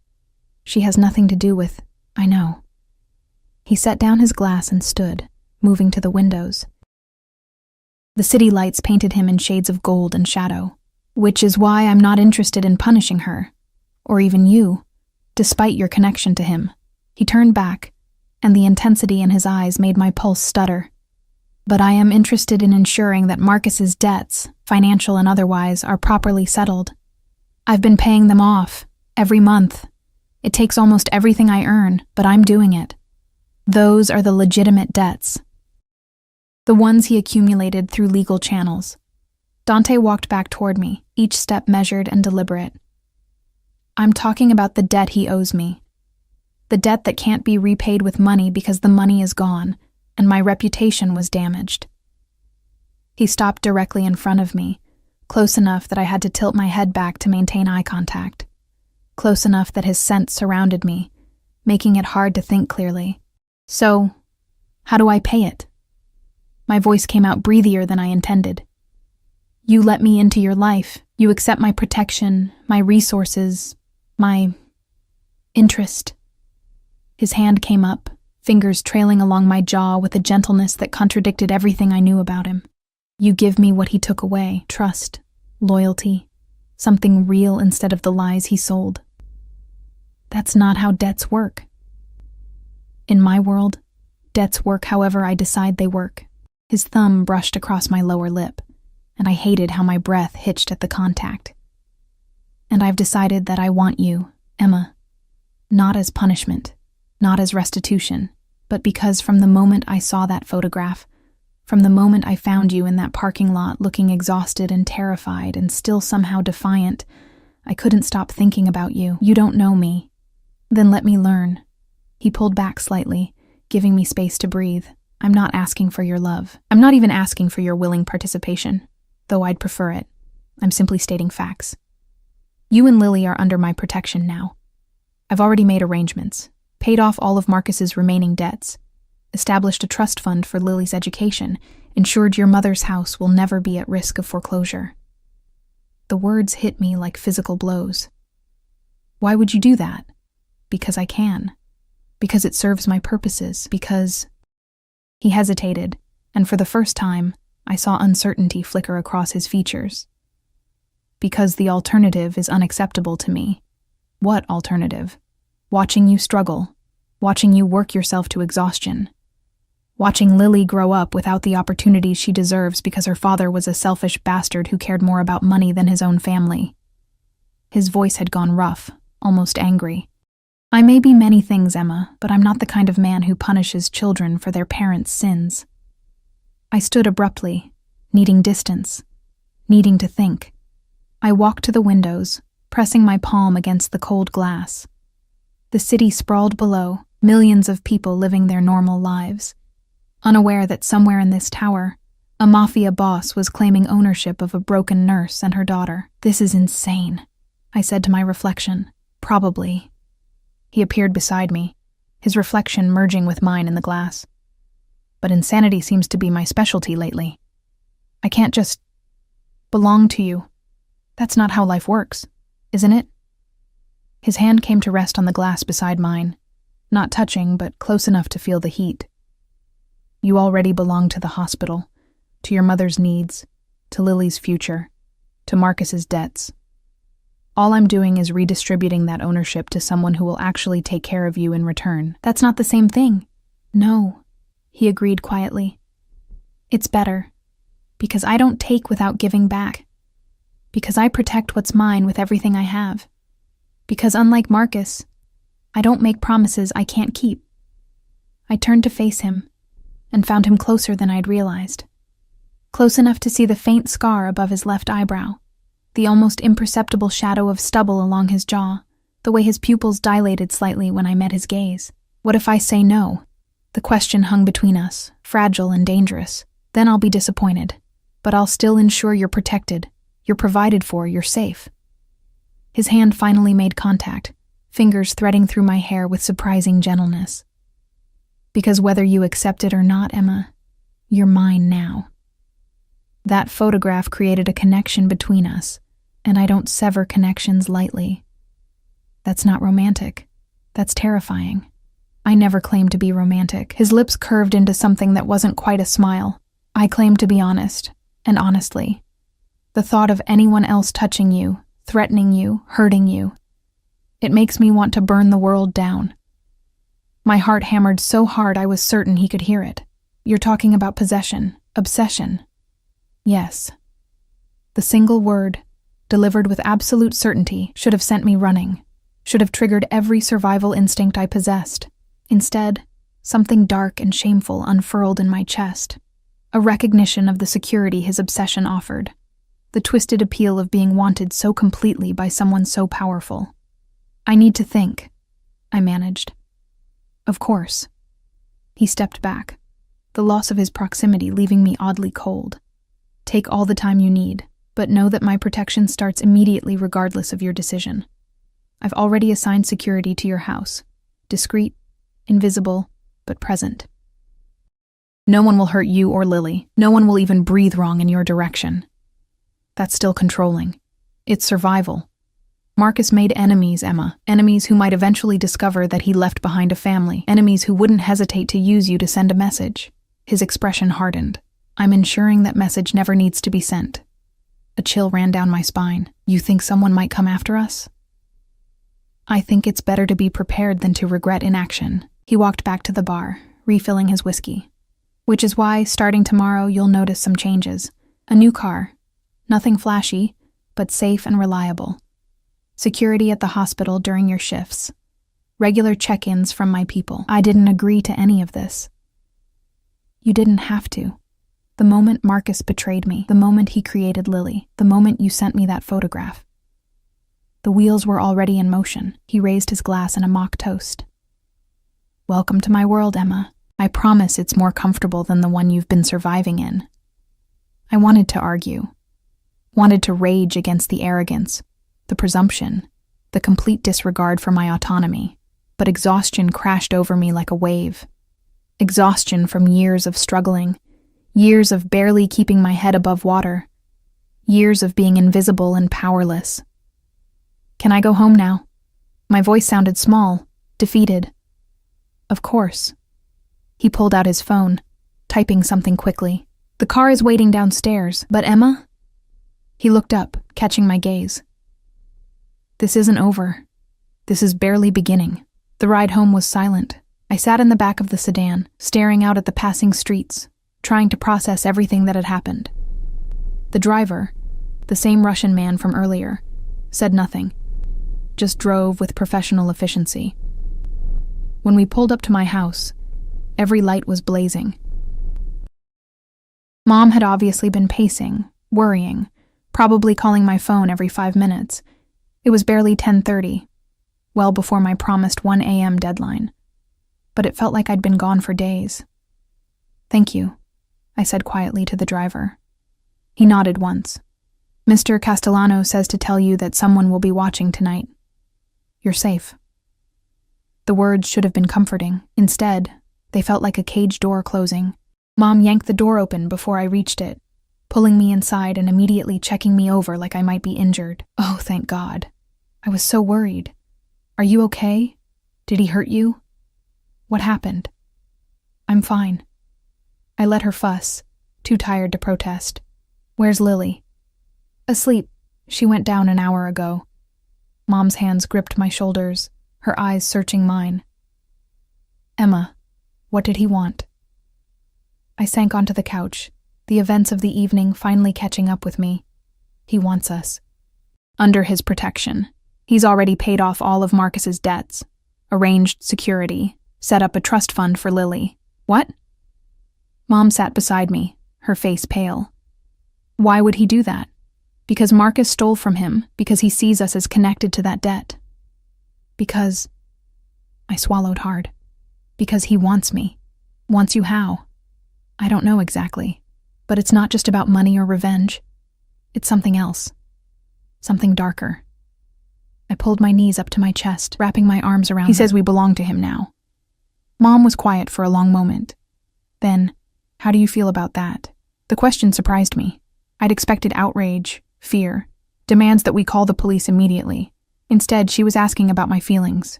She has nothing to do with... I know. He set down his glass and stood, moving to the windows. The city lights painted him in shades of gold and shadow, which is why I'm not interested in punishing her, or even you, despite your connection to him. He turned back, and the intensity in his eyes made my pulse stutter. But I am interested in ensuring that Marcus's debts, financial and otherwise, are properly settled. I've been paying them off, every month. It takes almost everything I earn, but I'm doing it. Those are the legitimate debts. The ones he accumulated through legal channels. Dante walked back toward me, each step measured and deliberate. I'm talking about the debt he owes me. The debt that can't be repaid with money because the money is gone, and my reputation was damaged. He stopped directly in front of me, close enough that I had to tilt my head back to maintain eye contact, close enough that his scent surrounded me, making it hard to think clearly. So, how do I pay it? My voice came out breathier than I intended. You let me into your life. You accept my protection, my resources, my interest. His hand came up, fingers trailing along my jaw with a gentleness that contradicted everything I knew about him. You give me what he took away, trust, loyalty, something real instead of the lies he sold. That's not how debts work. In my world, debts work however I decide they work. His thumb brushed across my lower lip, and I hated how my breath hitched at the contact. And I've decided that I want you, Emma, not as punishment, not as restitution, but because from the moment I saw that photograph, from the moment I found you in that parking lot looking exhausted and terrified and still somehow defiant, I couldn't stop thinking about you. You don't know me. Then let me learn. He pulled back slightly, giving me space to breathe. I'm not asking for your love. I'm not even asking for your willing participation, though I'd prefer it. I'm simply stating facts. You and Lily are under my protection now. I've already made arrangements, paid off all of Marcus's remaining debts, established a trust fund for Lily's education, ensured your mother's house will never be at risk of foreclosure. The words hit me like physical blows. Why would you do that? Because I can. Because it serves my purposes. Because... He hesitated, and for the first time, I saw uncertainty flicker across his features. Because the alternative is unacceptable to me. What alternative? Watching you struggle, watching you work yourself to exhaustion, watching Lily grow up without the opportunities she deserves because her father was a selfish bastard who cared more about money than his own family. His voice had gone rough, almost angry. I may be many things, Emma, but I'm not the kind of man who punishes children for their parents' sins. I stood abruptly, needing distance, needing to think. I walked to the windows, pressing my palm against the cold glass. The city sprawled below, millions of people living their normal lives, unaware that somewhere in this tower, a Mafia boss was claiming ownership of a broken nurse and her daughter. This is insane, I said to my reflection. Probably. He appeared beside me, his reflection merging with mine in the glass. But insanity seems to be my specialty lately. I can't just belong to you. That's not how life works, isn't it? His hand came to rest on the glass beside mine, not touching, but close enough to feel the heat. You already belong to the hospital, to your mother's needs, to Lily's future, to Marcus's debts. All I'm doing is redistributing that ownership to someone who will actually take care of you in return. That's not the same thing. No, he agreed quietly. It's better, because I don't take without giving back, because I protect what's mine with everything I have, because unlike Marcus, I don't make promises I can't keep. I turned to face him and found him closer than I'd realized. Close enough to see the faint scar above his left eyebrow, the almost imperceptible shadow of stubble along his jaw, the way his pupils dilated slightly when I met his gaze. What if I say no? The question hung between us, fragile and dangerous. Then I'll be disappointed. But I'll still ensure you're protected, you're provided for, you're safe. His hand finally made contact, fingers threading through my hair with surprising gentleness. Because whether you accept it or not, Emma, you're mine now. That photograph created a connection between us, and I don't sever connections lightly. That's not romantic. That's terrifying. I never claimed to be romantic. His lips curved into something that wasn't quite a smile. I claimed to be honest, and honestly. The thought of anyone else touching you, threatening you, hurting you, it makes me want to burn the world down. My heart hammered so hard I was certain he could hear it. You're talking about possession, obsession. Yes. The single word, delivered with absolute certainty, should have sent me running, should have triggered every survival instinct I possessed. Instead, something dark and shameful unfurled in my chest. A recognition of the security his obsession offered. The twisted appeal of being wanted so completely by someone so powerful. I need to think, I managed. Of course. He stepped back, the loss of his proximity leaving me oddly cold. Take all the time you need, but know that my protection starts immediately regardless of your decision. I've already assigned security to your house. Discreet, invisible, but present. No one will hurt you or Lily. No one will even breathe wrong in your direction. That's still controlling. It's survival. Marcus made enemies, Emma. Enemies who might eventually discover that he left behind a family. Enemies who wouldn't hesitate to use you to send a message. His expression hardened. I'm ensuring that message never needs to be sent. A chill ran down my spine. You think someone might come after us? I think it's better to be prepared than to regret inaction. He walked back to the bar, refilling his whiskey. Which is why, starting tomorrow, you'll notice some changes. A new car. Nothing flashy, but safe and reliable. Security at the hospital during your shifts. Regular check-ins from my people. I didn't agree to any of this. You didn't have to. The moment Marcus betrayed me, the moment he created Lily, the moment you sent me that photograph. The wheels were already in motion. He raised his glass in a mock toast. Welcome to my world, Emma. I promise it's more comfortable than the one you've been surviving in. I wanted to argue. Wanted to rage against the arrogance, the presumption, the complete disregard for my autonomy, but exhaustion crashed over me like a wave. Exhaustion from years of struggling, years of barely keeping my head above water, years of being invisible and powerless. Can I go home now? My voice sounded small, defeated. Of course. He pulled out his phone, typing something quickly. The car is waiting downstairs, but Emma? He looked up, catching my gaze. This isn't over. This is barely beginning. The ride home was silent. I sat in the back of the sedan, staring out at the passing streets, trying to process everything that had happened. The driver, the same Russian man from earlier, said nothing, just drove with professional efficiency. When we pulled up to my house, every light was blazing. Mom had obviously been pacing, worrying, probably calling my phone every 5 minutes. It was barely 10:30, well before my promised 1 a.m. deadline. But it felt like I'd been gone for days. Thank you, I said quietly to the driver. He nodded once. Mr. Castellano says to tell you that someone will be watching tonight. You're safe. The words should have been comforting. Instead, they felt like a cage door closing. Mom yanked the door open before I reached it, pulling me inside and immediately checking me over like I might be injured. Oh, thank God. I was so worried. Are you okay? Did he hurt you? What happened? I'm fine. I let her fuss, too tired to protest. Where's Lily? Asleep. She went down an hour ago. Mom's hands gripped my shoulders, her eyes searching mine. Emma, what did he want? I sank onto the couch, the events of the evening finally catching up with me. He wants us. Under his protection. He's already paid off all of Marcus's debts, arranged security, Set up a trust fund for Lily. What? Mom sat beside me, her face pale. Why would he do that? Because Marcus stole from him, because he sees us as connected to that debt. Because... I swallowed hard. Because he wants me. Wants you how? I don't know exactly. But it's not just about money or revenge. It's something else. Something darker. I pulled my knees up to my chest, wrapping my arms around He says we belong to him now. Mom was quiet for a long moment. Then, how do you feel about that? The question surprised me. I'd expected outrage, fear, demands that we call the police immediately. Instead, she was asking about my feelings.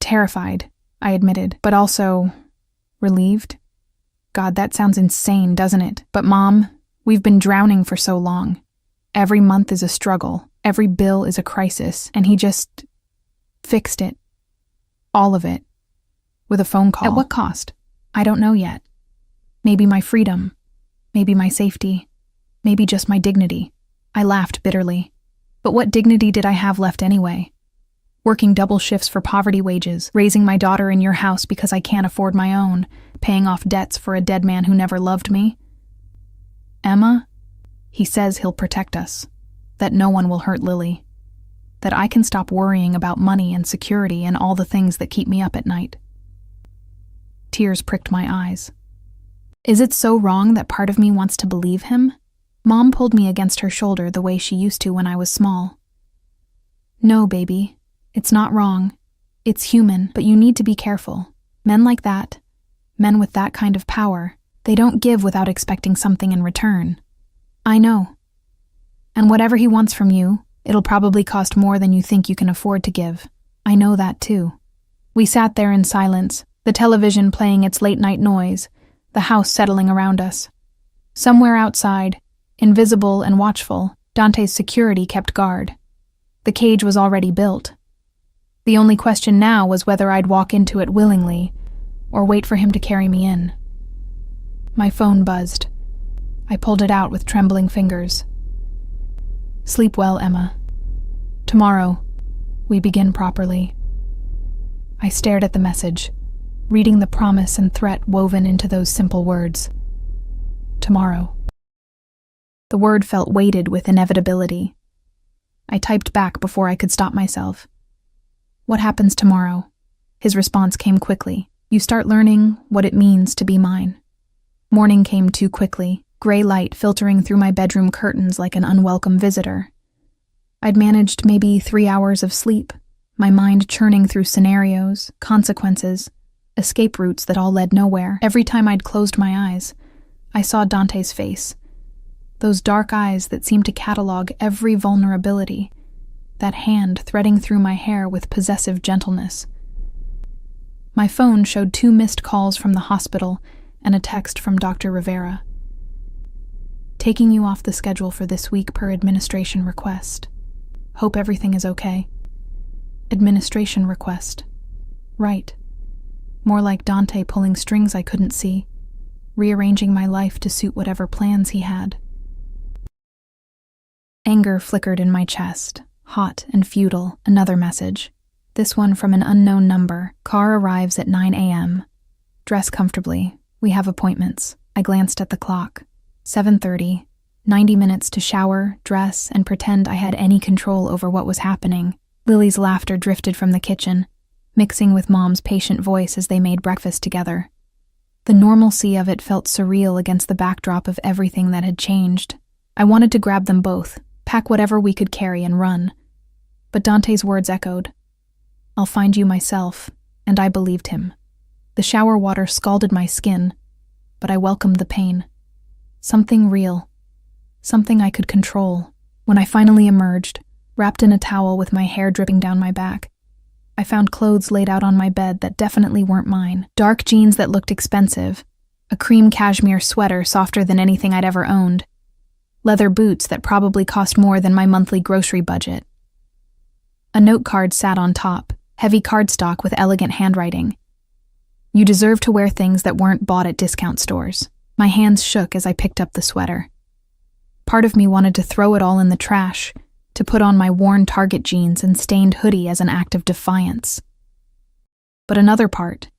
Terrified, I admitted, but also relieved. God, that sounds insane, doesn't it? But Mom, we've been drowning for so long. Every month is a struggle. Every bill is a crisis. And he just fixed it. All of it. With a phone call. At what cost? I don't know yet. Maybe my freedom. Maybe my safety. Maybe just my dignity. I laughed bitterly. But what dignity did I have left anyway? Working double shifts for poverty wages, raising my daughter in your house because I can't afford my own, paying off debts for a dead man who never loved me. Emma? He says he'll protect us, that no one will hurt Lily, that I can stop worrying about money and security and all the things that keep me up at night. Tears pricked my eyes. Is it so wrong that part of me wants to believe him? Mom pulled me against her shoulder the way she used to when I was small. No, baby, it's not wrong. It's human, but you need to be careful. Men like that, men with that kind of power, they don't give without expecting something in return. I know. And whatever he wants from you, it'll probably cost more than you think you can afford to give. I know that too. We sat there in silence, the television playing its late-night noise, the house settling around us. Somewhere outside, invisible and watchful, Dante's security kept guard. The cage was already built. The only question now was whether I'd walk into it willingly, or wait for him to carry me in. My phone buzzed. I pulled it out with trembling fingers. Sleep well, Emma. Tomorrow, we begin properly. I stared at the message, reading the promise and threat woven into those simple words. Tomorrow. The word felt weighted with inevitability. I typed back before I could stop myself. What happens tomorrow? His response came quickly. You start learning what it means to be mine. Morning came too quickly, gray light filtering through my bedroom curtains like an unwelcome visitor. I'd managed maybe 3 hours of sleep, my mind churning through scenarios, consequences, escape routes that all led nowhere. Every time I'd closed my eyes, I saw Dante's face. Those dark eyes that seemed to catalog every vulnerability, that hand threading through my hair with possessive gentleness. My phone showed 2 missed calls from the hospital and a text from Dr. Rivera. Taking you off the schedule for this week per administration request. Hope everything is okay. Administration request. Right. More like Dante pulling strings I couldn't see, rearranging my life to suit whatever plans he had. Anger flickered in my chest, hot and futile. Another message. This one from an unknown number. Car arrives at 9 a.m. Dress comfortably. We have appointments. I glanced at the clock. 7:30. 90 minutes to shower, dress, and pretend I had any control over what was happening. Lily's laughter drifted from the kitchen, mixing with Mom's patient voice as they made breakfast together. The normalcy of it felt surreal against the backdrop of everything that had changed. I wanted to grab them both, pack whatever we could carry and run. But Dante's words echoed. I'll find you myself, and I believed him. The shower water scalded my skin, but I welcomed the pain. Something real. Something I could control. When I finally emerged, wrapped in a towel with my hair dripping down my back, I found clothes laid out on my bed that definitely weren't mine. Dark jeans that looked expensive, a cream cashmere sweater softer than anything I'd ever owned, leather boots that probably cost more than my monthly grocery budget. A note card sat on top, heavy cardstock with elegant handwriting. You deserve to wear things that weren't bought at discount stores. My hands shook as I picked up the sweater. Part of me wanted to throw it all in the trash, to put on my worn Target jeans and stained hoodie as an act of defiance. But another part,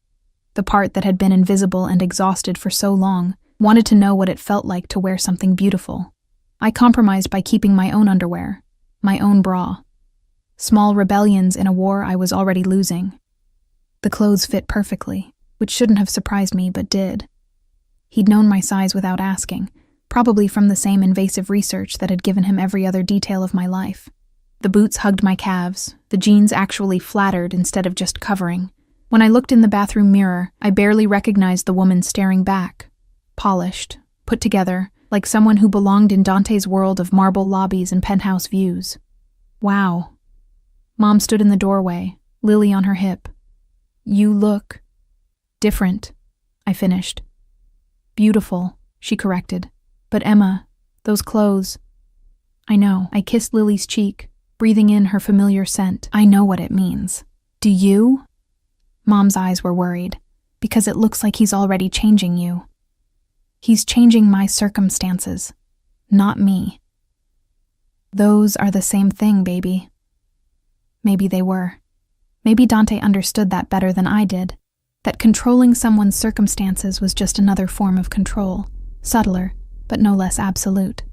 the part that had been invisible and exhausted for so long, wanted to know what it felt like to wear something beautiful. I compromised by keeping my own underwear, my own bra. Small rebellions in a war I was already losing. The clothes fit perfectly, which shouldn't have surprised me but did. He'd known my size without asking, probably from the same invasive research that had given him every other detail of my life. The boots hugged my calves, the jeans actually flattered instead of just covering. When I looked in the bathroom mirror, I barely recognized the woman staring back. Polished, put together, like someone who belonged in Dante's world of marble lobbies and penthouse views. Wow. Mom stood in the doorway, Lily on her hip. You look different, I finished. Beautiful, she corrected. But Emma, those clothes. I know. I kissed Lily's cheek, breathing in her familiar scent. I know what it means. Do you? Mom's eyes were worried, because it looks like he's already changing you. He's changing my circumstances, not me. Those are the same thing, baby. Maybe they were. Maybe Dante understood that better than I did, that controlling someone's circumstances was just another form of control, subtler, but no less absolute.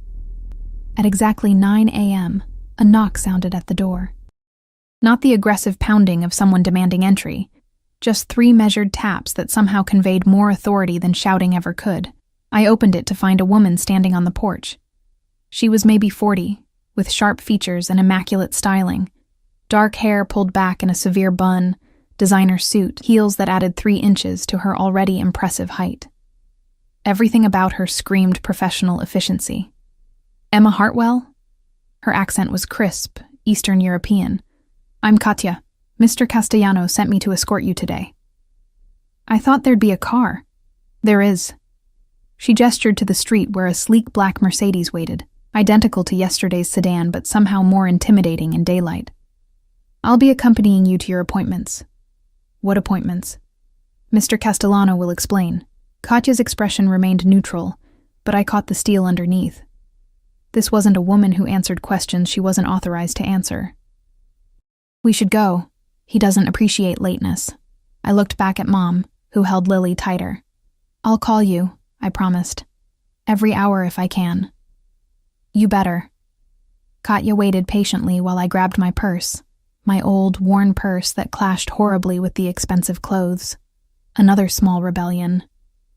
At exactly 9 a.m., a knock sounded at the door. Not the aggressive pounding of someone demanding entry, just 3 measured taps that somehow conveyed more authority than shouting ever could. I opened it to find a woman standing on the porch. She was maybe 40, with sharp features and immaculate styling, dark hair pulled back in a severe bun, designer suit, heels that added 3 inches to her already impressive height. Everything about her screamed professional efficiency. Emma Hartwell? Her accent was crisp, Eastern European. I'm Katya. Mr. Castellano sent me to escort you today. I thought there'd be a car. There is. She gestured to the street where a sleek black Mercedes waited, identical to yesterday's sedan but somehow more intimidating in daylight. I'll be accompanying you to your appointments. What appointments? Mr. Castellano will explain. Katya's expression remained neutral, but I caught the steel underneath. This wasn't a woman who answered questions she wasn't authorized to answer. We should go. He doesn't appreciate lateness. I looked back at Mom, who held Lily tighter. I'll call you, I promised. Every hour if I can. You better. Katya waited patiently while I grabbed my purse, my old, worn purse that clashed horribly with the expensive clothes. Another small rebellion.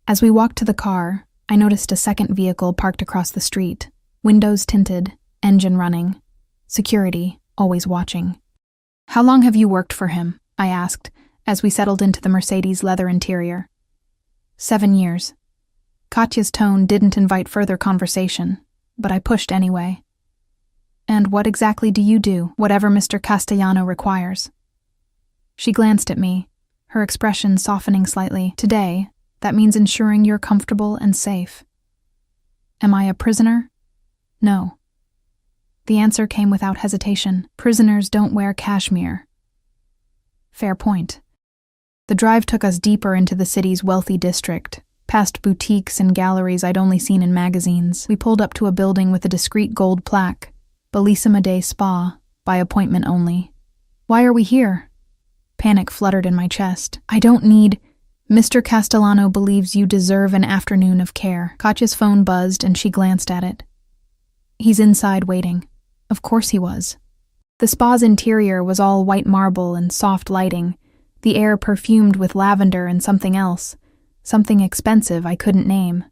As we walked to the car, I noticed a second vehicle parked across the street, windows tinted, engine running. Security, always watching. How long have you worked for him? I asked, as we settled into the Mercedes leather interior. 7 years. Katya's tone didn't invite further conversation, but I pushed anyway. And what exactly do you do, whatever Mr. Castellano requires? She glanced at me, her expression softening slightly. Today, that means ensuring you're comfortable and safe. Am I a prisoner? No. The answer came without hesitation. Prisoners don't wear cashmere. Fair point. The drive took us deeper into the city's wealthy district, past boutiques and galleries I'd only seen in magazines. We pulled up to a building with a discreet gold plaque, Bellissima Day Spa, by appointment only. Why are we here? Panic fluttered in my chest. I don't need... Mr. Castellano believes you deserve an afternoon of care. Katya's phone buzzed and she glanced at it. He's inside waiting. Of course he was. The spa's interior was all white marble and soft lighting, the air perfumed with lavender and something else, something expensive I couldn't name.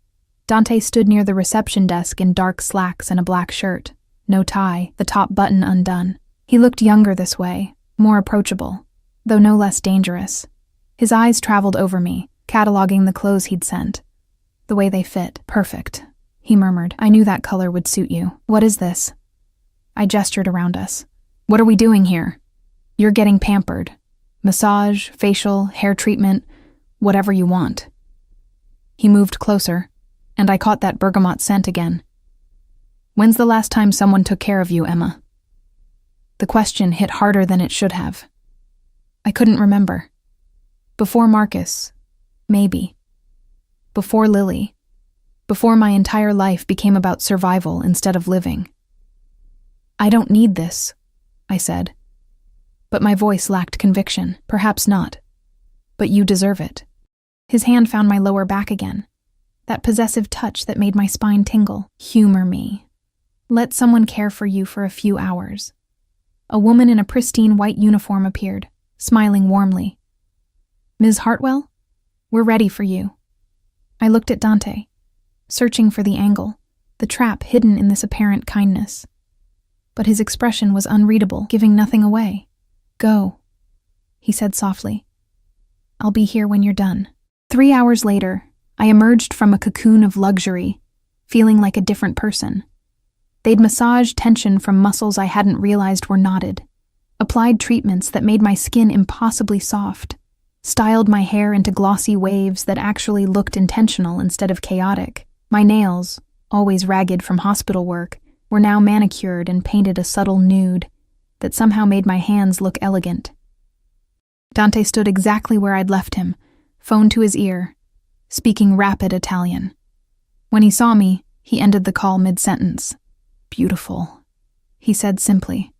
Dante stood near the reception desk in dark slacks and a black shirt, no tie, the top button undone. He looked younger this way, more approachable, though no less dangerous. His eyes traveled over me, cataloging the clothes he'd sent. The way they fit. Perfect, he murmured. I knew that color would suit you. What is this? I gestured around us. What are we doing here? You're getting pampered. Massage, facial, hair treatment, whatever you want. He moved closer, and I caught that bergamot scent again. When's the last time someone took care of you, Emma? The question hit harder than it should have. I couldn't remember. Before Marcus, maybe. Before Lily. Before my entire life became about survival instead of living. I don't need this, I said. But my voice lacked conviction. Perhaps not. But you deserve it. His hand found my lower back again. That possessive touch that made my spine tingle. Humor me. Let someone care for you for a few hours. A woman in a pristine white uniform appeared, smiling warmly. Ms. Hartwell? We're ready for you. I looked at Dante, searching for the angle, the trap hidden in this apparent kindness. But his expression was unreadable, giving nothing away. Go, he said softly. I'll be here when you're done. 3 hours later, I emerged from a cocoon of luxury, feeling like a different person. They'd massaged tension from muscles I hadn't realized were knotted, applied treatments that made my skin impossibly soft, styled my hair into glossy waves that actually looked intentional instead of chaotic. My nails, always ragged from hospital work, were now manicured and painted a subtle nude that somehow made my hands look elegant. Dante stood exactly where I'd left him, phone to his ear, speaking rapid Italian. When he saw me, he ended the call mid-sentence. Beautiful, he said simply,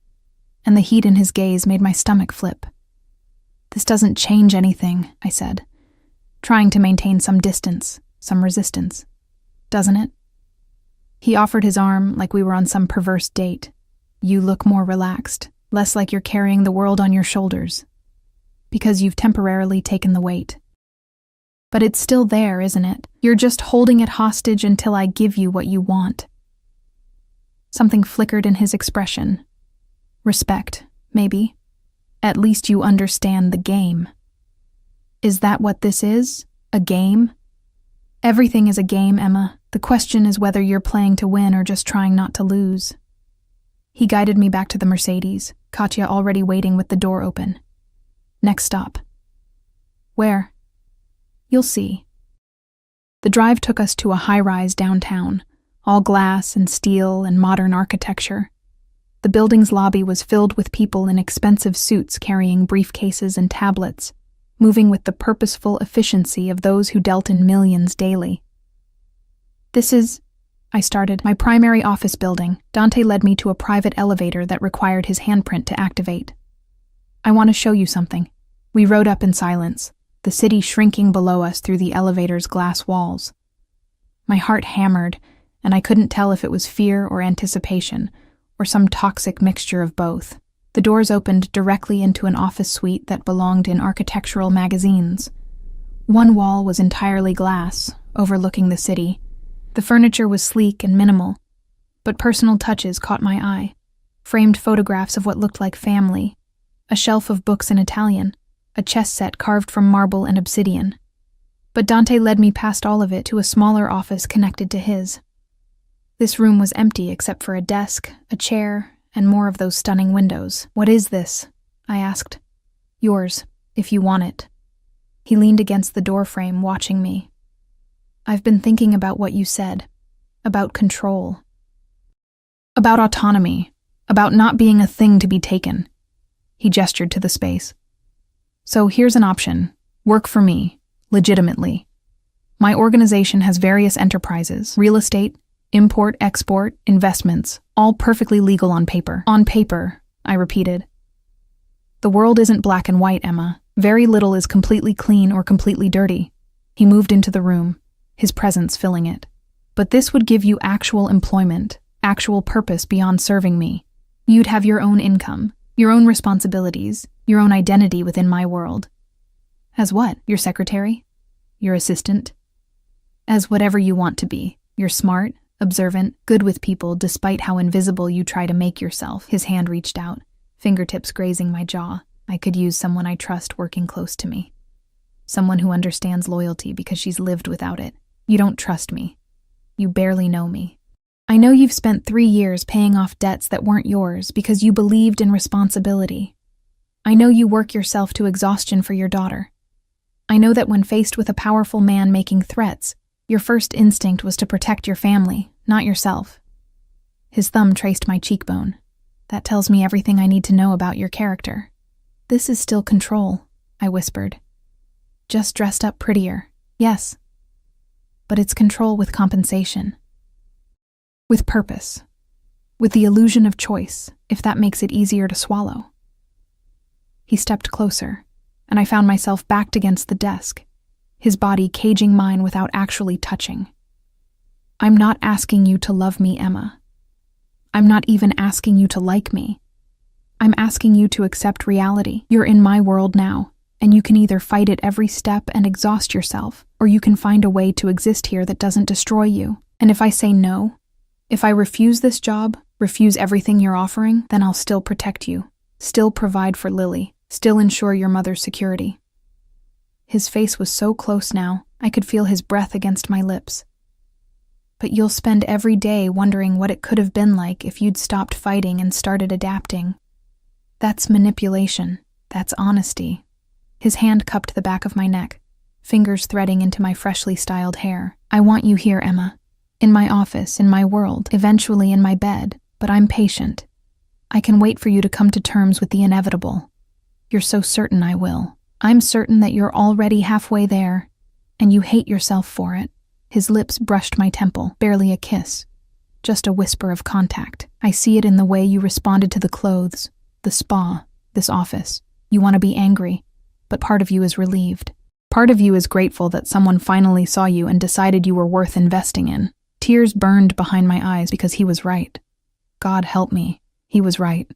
and the heat in his gaze made my stomach flip. This doesn't change anything, I said, trying to maintain some distance, some resistance. Doesn't it? He offered his arm like we were on some perverse date. You look more relaxed, less like you're carrying the world on your shoulders, because you've temporarily taken the weight. But it's still there, isn't it? You're just holding it hostage until I give you what you want. Something flickered in his expression. Respect, maybe. At least you understand the game. Is that what this is? A game? Everything is a game, Emma. The question is whether you're playing to win or just trying not to lose. He guided me back to the Mercedes, Katya already waiting with the door open. Next stop. Where? You'll see. The drive took us to a high-rise downtown, all glass and steel and modern architecture. The building's lobby was filled with people in expensive suits carrying briefcases and tablets, moving with the purposeful efficiency of those who dealt in millions daily. This is, I started, my primary office building. Dante led me to a private elevator that required his handprint to activate. I want to show you something. We rode up in silence, the city shrinking below us through the elevator's glass walls. My heart hammered, and I couldn't tell if it was fear or anticipation, or some toxic mixture of both. The doors opened directly into an office suite that belonged in architectural magazines. One wall was entirely glass, overlooking the city. The furniture was sleek and minimal, but personal touches caught my eye. Framed photographs of what looked like family, a shelf of books in Italian, a chess set carved from marble and obsidian. But Dante led me past all of it to a smaller office connected to his. This room was empty except for a desk, a chair, and more of those stunning windows. What is this? I asked. Yours, if you want it. He leaned against the doorframe, watching me. I've been thinking about what you said, about control, about autonomy, about not being a thing to be taken. He gestured to the space. So here's an option. Work for me, legitimately. My organization has various enterprises, real estate, import, export, investments, all perfectly legal on paper. On paper, I repeated. The world isn't black and white, Emma. Very little is completely clean or completely dirty. He moved into the room, his presence filling it. But this would give you actual employment, actual purpose beyond serving me. You'd have your own income, your own responsibilities, your own identity within my world. As what? Your secretary? Your assistant? As whatever you want to be. You're smart, observant, good with people despite how invisible you try to make yourself. His hand reached out, fingertips grazing my jaw. I could use someone I trust working close to me. Someone who understands loyalty because she's lived without it. You don't trust me. You barely know me. I know you've spent 3 years paying off debts that weren't yours because you believed in responsibility. I know you work yourself to exhaustion for your daughter. I know that when faced with a powerful man making threats, your first instinct was to protect your family, not yourself. His thumb traced my cheekbone. That tells me everything I need to know about your character. This is still control, I whispered. Just dressed up prettier, yes. But it's control with compensation. With purpose. With the illusion of choice, if that makes it easier to swallow. He stepped closer, and I found myself backed against the desk, his body caging mine without actually touching. I'm not asking you to love me, Emma. I'm not even asking you to like me. I'm asking you to accept reality. You're in my world now, and you can either fight it every step and exhaust yourself, or you can find a way to exist here that doesn't destroy you. And if I say no, if I refuse this job, refuse everything you're offering, then I'll still protect you, still provide for Lily, still ensure your mother's security. His face was so close now, I could feel his breath against my lips. But you'll spend every day wondering what it could have been like if you'd stopped fighting and started adapting. That's manipulation. That's honesty. His hand cupped the back of my neck, fingers threading into my freshly styled hair. I want you here, Emma. In my office, in my world, eventually in my bed, but I'm patient. I can wait for you to come to terms with the inevitable. You're so certain I will. I'm certain that you're already halfway there, and you hate yourself for it. His lips brushed my temple, barely a kiss, just a whisper of contact. I see it in the way you responded to the clothes, the spa, this office. You want to be angry, but part of you is relieved. Part of you is grateful that someone finally saw you and decided you were worth investing in. Tears burned behind my eyes because he was right. God help me, he was right.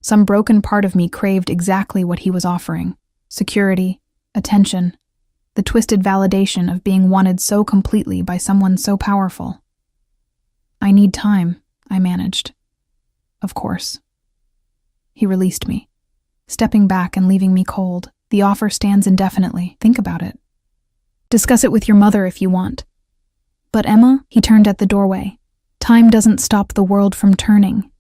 Some broken part of me craved exactly what he was offering: security, attention, the twisted validation of being wanted so completely by someone so powerful. I need time, I managed. Of course. He released me, stepping back and leaving me cold. The offer stands indefinitely. Think about it. Discuss it with your mother if you want. But Emma, he turned at the doorway. Time doesn't stop the world from turning.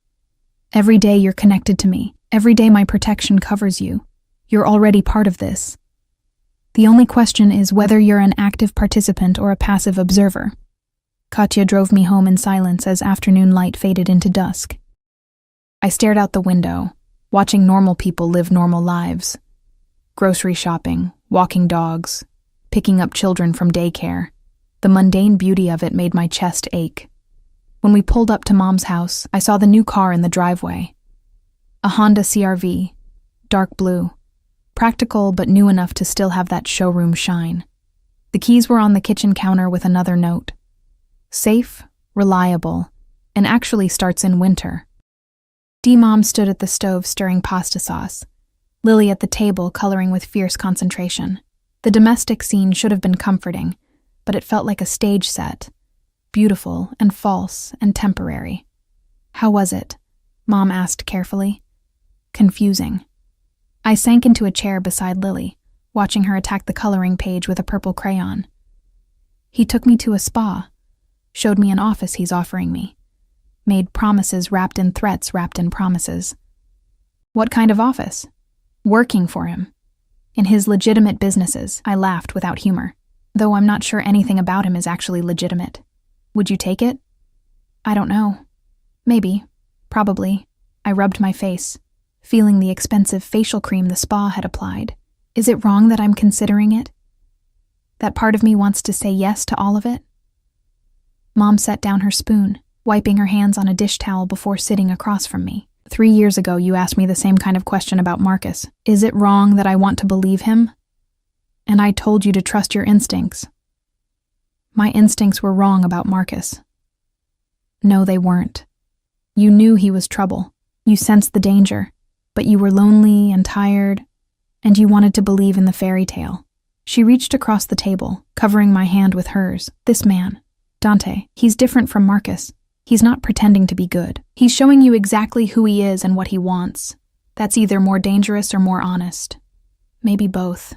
Every day you're connected to me. Every day my protection covers you. You're already part of this. The only question is whether you're an active participant or a passive observer. Katya drove me home in silence as afternoon light faded into dusk. I stared out the window, watching normal people live normal lives. Grocery shopping, walking dogs, picking up children from daycare. The mundane beauty of it made my chest ache. When we pulled up to Mom's house, I saw the new car in the driveway. A Honda CR-V, dark blue. Practical but new enough to still have that showroom shine. The keys were on the kitchen counter with another note. Safe, reliable, and actually starts in winter. D-Mom stood at the stove stirring pasta sauce. Lily at the table coloring with fierce concentration. The domestic scene should have been comforting, but it felt like a stage set. Beautiful and false and temporary. How was it? Mom asked carefully. Confusing. I sank into a chair beside Lily, watching her attack the coloring page with a purple crayon. He took me to a spa, showed me an office he's offering me, made promises wrapped in threats wrapped in promises. What kind of office? Working for him. In his legitimate businesses, I laughed without humor, though I'm not sure anything about him is actually legitimate. Would you take it? I don't know. Maybe. Probably. I rubbed my face, feeling the expensive facial cream the spa had applied. Is it wrong that I'm considering it? That part of me wants to say yes to all of it? Mom set down her spoon, wiping her hands on a dish towel before sitting across from me. 3 years ago, you asked me the same kind of question about Marcus. Is it wrong that I want to believe him? And I told you to trust your instincts. My instincts were wrong about Marcus. No, they weren't. You knew he was trouble. You sensed the danger. But you were lonely and tired, and you wanted to believe in the fairy tale. She reached across the table, covering my hand with hers. This man, Dante, he's different from Marcus. He's not pretending to be good. He's showing you exactly who he is and what he wants. That's either more dangerous or more honest. Maybe both.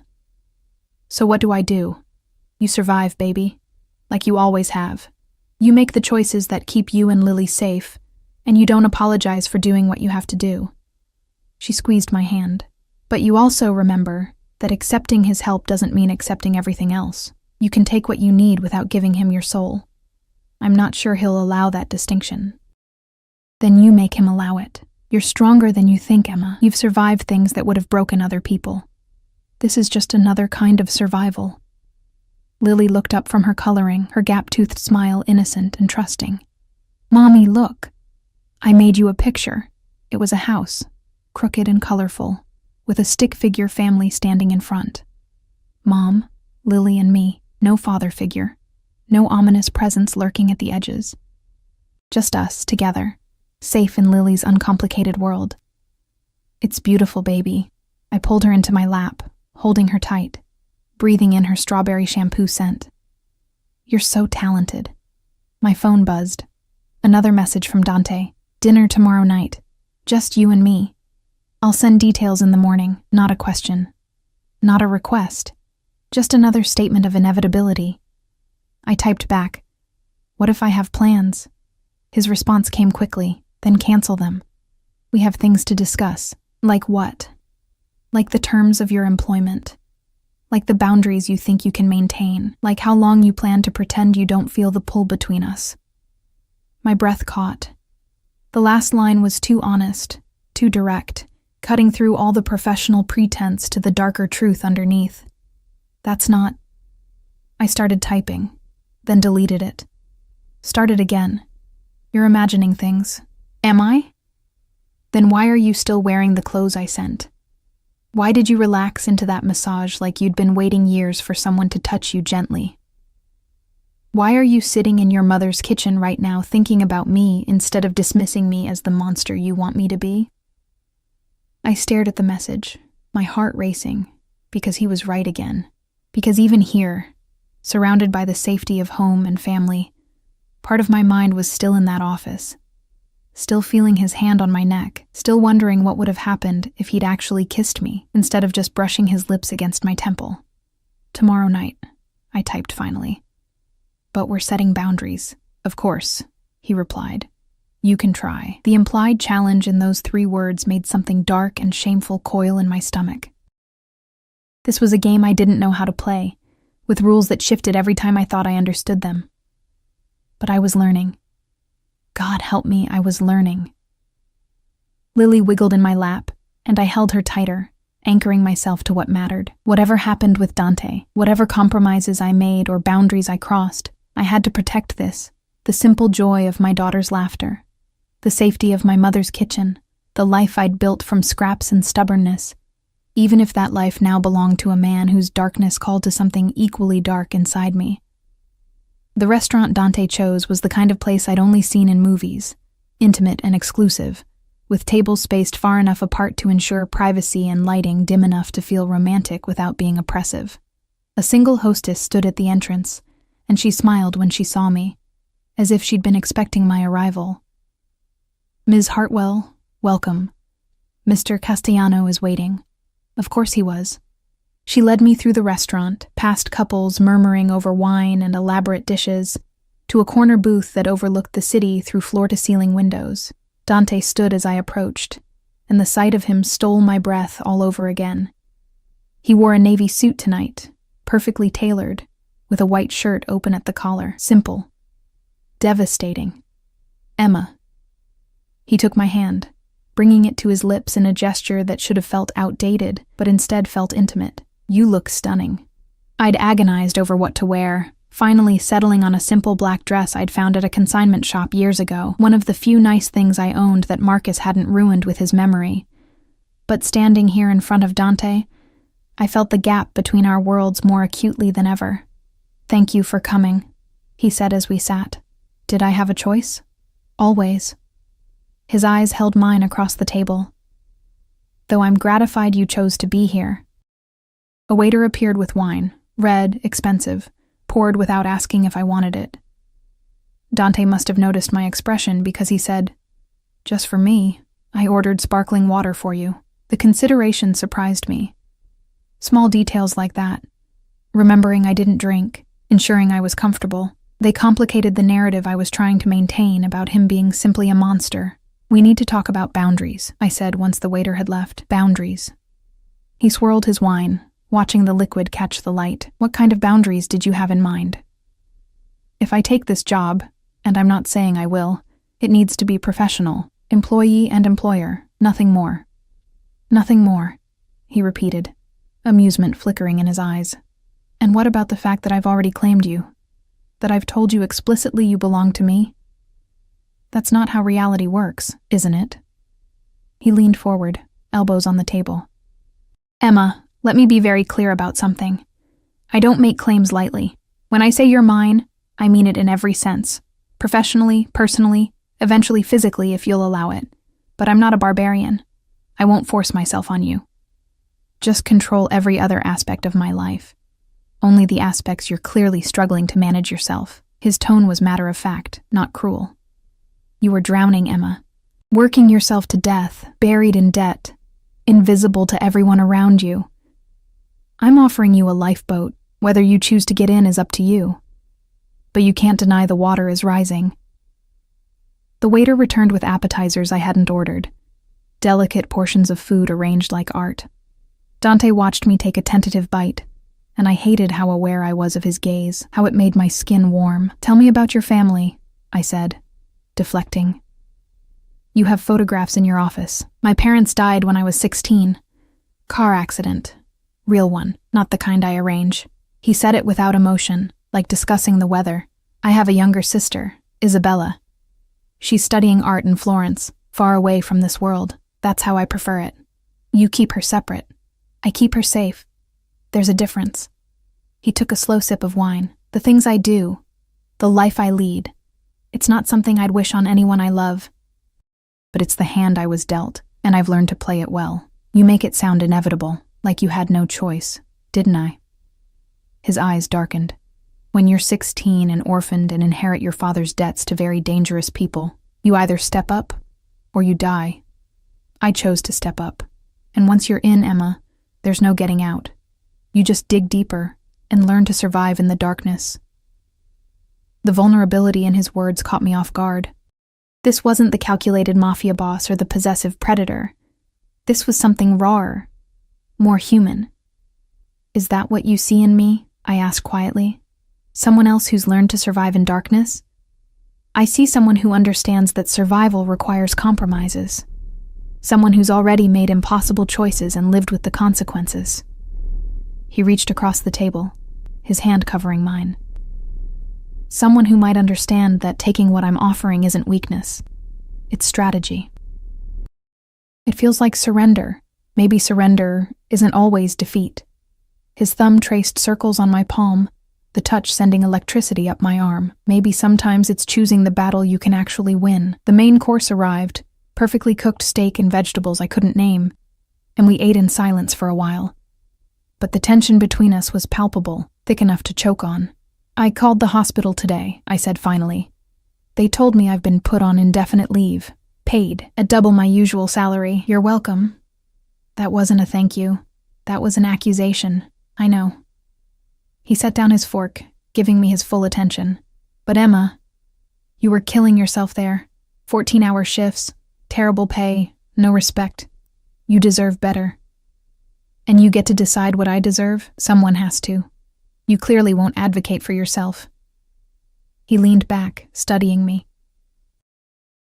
So what do? You survive, baby. Like you always have. You make the choices that keep you and Lily safe, and you don't apologize for doing what you have to do. She squeezed my hand. But you also remember that accepting his help doesn't mean accepting everything else. You can take what you need without giving him your soul. I'm not sure he'll allow that distinction. Then you make him allow it. You're stronger than you think, Emma. You've survived things that would have broken other people. This is just another kind of survival. Lily looked up from her coloring, her gap-toothed smile innocent and trusting. Mommy, look. I made you a picture. It was a house, crooked and colorful, with a stick figure family standing in front. Mom, Lily and me, no father figure, no ominous presence lurking at the edges. Just us, together, safe in Lily's uncomplicated world. It's beautiful, baby. I pulled her into my lap, holding her tight, breathing in her strawberry shampoo scent. You're so talented. My phone buzzed. Another message from Dante. Dinner tomorrow night. Just you and me. I'll send details in the morning, not a question. Not a request. Just another statement of inevitability. I typed back, what if I have plans? His response came quickly, then cancel them. We have things to discuss. Like what? Like the terms of your employment. Like the boundaries you think you can maintain. Like how long you plan to pretend you don't feel the pull between us. My breath caught. The last line was too honest, too direct, cutting through all the professional pretense to the darker truth underneath. That's not... I started typing, then deleted it. Started again. You're imagining things. Am I? Then why are you still wearing the clothes I sent? Why did you relax into that massage like you'd been waiting years for someone to touch you gently? Why are you sitting in your mother's kitchen right now thinking about me instead of dismissing me as the monster you want me to be? I stared at the message, my heart racing, because he was right again. Because even here, surrounded by the safety of home and family, part of my mind was still in that office, still feeling his hand on my neck, still wondering what would have happened if he'd actually kissed me instead of just brushing his lips against my temple. Tomorrow night, I typed finally. But we're setting boundaries. Of course, he replied. You can try. The implied challenge in those 3 words made something dark and shameful coil in my stomach. This was a game I didn't know how to play, with rules that shifted every time I thought I understood them. But I was learning. God help me, I was learning. Lily wiggled in my lap, and I held her tighter, anchoring myself to what mattered. Whatever happened with Dante, whatever compromises I made or boundaries I crossed, I had to protect this, the simple joy of my daughter's laughter, the safety of my mother's kitchen, the life I'd built from scraps and stubbornness, even if that life now belonged to a man whose darkness called to something equally dark inside me. The restaurant Dante chose was the kind of place I'd only seen in movies, intimate and exclusive, with tables spaced far enough apart to ensure privacy and lighting dim enough to feel romantic without being oppressive. A single hostess stood at the entrance, and she smiled when she saw me, as if she'd been expecting my arrival. Ms. Hartwell, welcome. Mr. Castellano is waiting. Of course he was. She led me through the restaurant, past couples murmuring over wine and elaborate dishes, to a corner booth that overlooked the city through floor-to-ceiling windows. Dante stood as I approached, and the sight of him stole my breath all over again. He wore a navy suit tonight, perfectly tailored, with a white shirt open at the collar. Simple. Devastating. Emma. He took my hand, bringing it to his lips in a gesture that should have felt outdated, but instead felt intimate. You look stunning. I'd agonized over what to wear, finally settling on a simple black dress I'd found at a consignment shop years ago, one of the few nice things I owned that Marcus hadn't ruined with his memory. But standing here in front of Dante, I felt the gap between our worlds more acutely than ever. Thank you for coming, he said as we sat. Did I have a choice? Always. His eyes held mine across the table. Though I'm gratified you chose to be here. A waiter appeared with wine, red, expensive, poured without asking if I wanted it. Dante must have noticed my expression because he said, Just for me, I ordered sparkling water for you. The consideration surprised me. Small details like that, remembering I didn't drink, ensuring I was comfortable, they complicated the narrative I was trying to maintain about him being simply a monster. We need to talk about boundaries, I said once the waiter had left. Boundaries. He swirled his wine, watching the liquid catch the light. What kind of boundaries did you have in mind? If I take this job, and I'm not saying I will, it needs to be professional, employee and employer, nothing more. Nothing more, he repeated, amusement flickering in his eyes. And what about the fact that I've already claimed you? That I've told you explicitly you belong to me? That's not how reality works, isn't it? He leaned forward, elbows on the table. Emma, let me be very clear about something. I don't make claims lightly. When I say you're mine, I mean it in every sense. Professionally, personally, eventually physically if you'll allow it. But I'm not a barbarian. I won't force myself on you. Just control every other aspect of my life. Only the aspects you're clearly struggling to manage yourself. His tone was matter of fact, not cruel. You were drowning, Emma. Working yourself to death, buried in debt, invisible to everyone around you. I'm offering you a lifeboat. Whether you choose to get in is up to you. But you can't deny the water is rising. The waiter returned with appetizers I hadn't ordered. Delicate portions of food arranged like art. Dante watched me take a tentative bite, and I hated how aware I was of his gaze, how it made my skin warm. Tell me about your family, I said, deflecting. You have photographs in your office. My parents died when I was 16. Car accident. Real one, not the kind I arrange. He said it without emotion, like discussing the weather. I have a younger sister, Isabella. She's studying art in Florence, far away from this world. That's how I prefer it. You keep her separate. I keep her safe. There's a difference. He took a slow sip of wine. The things I do, the life I lead, it's not something I'd wish on anyone I love. But it's the hand I was dealt, and I've learned to play it well. You make it sound inevitable, like you had no choice, didn't I? His eyes darkened. When you're 16 and orphaned and inherit your father's debts to very dangerous people, you either step up or you die. I chose to step up. And once you're in, Emma, there's no getting out. You just dig deeper and learn to survive in the darkness. The vulnerability in his words caught me off guard. This wasn't the calculated mafia boss or the possessive predator. This was something rawer, more human. Is that what you see in me? I asked quietly. Someone else who's learned to survive in darkness? I see someone who understands that survival requires compromises. Someone who's already made impossible choices and lived with the consequences. He reached across the table, his hand covering mine. Someone who might understand that taking what I'm offering isn't weakness. It's strategy. It feels like surrender. Maybe surrender isn't always defeat. His thumb traced circles on my palm, the touch sending electricity up my arm. Maybe sometimes it's choosing the battle you can actually win. The main course arrived, perfectly cooked steak and vegetables I couldn't name, and we ate in silence for a while. But the tension between us was palpable, thick enough to choke on. I called the hospital today, I said finally. They told me I've been put on indefinite leave, paid at double my usual salary. You're welcome. That wasn't a thank you. That was an accusation. I know. He set down his fork, giving me his full attention. But Emma, you were killing yourself there. 14-hour shifts, terrible pay, no respect. You deserve better. And you get to decide what I deserve? Someone has to. You clearly won't advocate for yourself. He leaned back, studying me.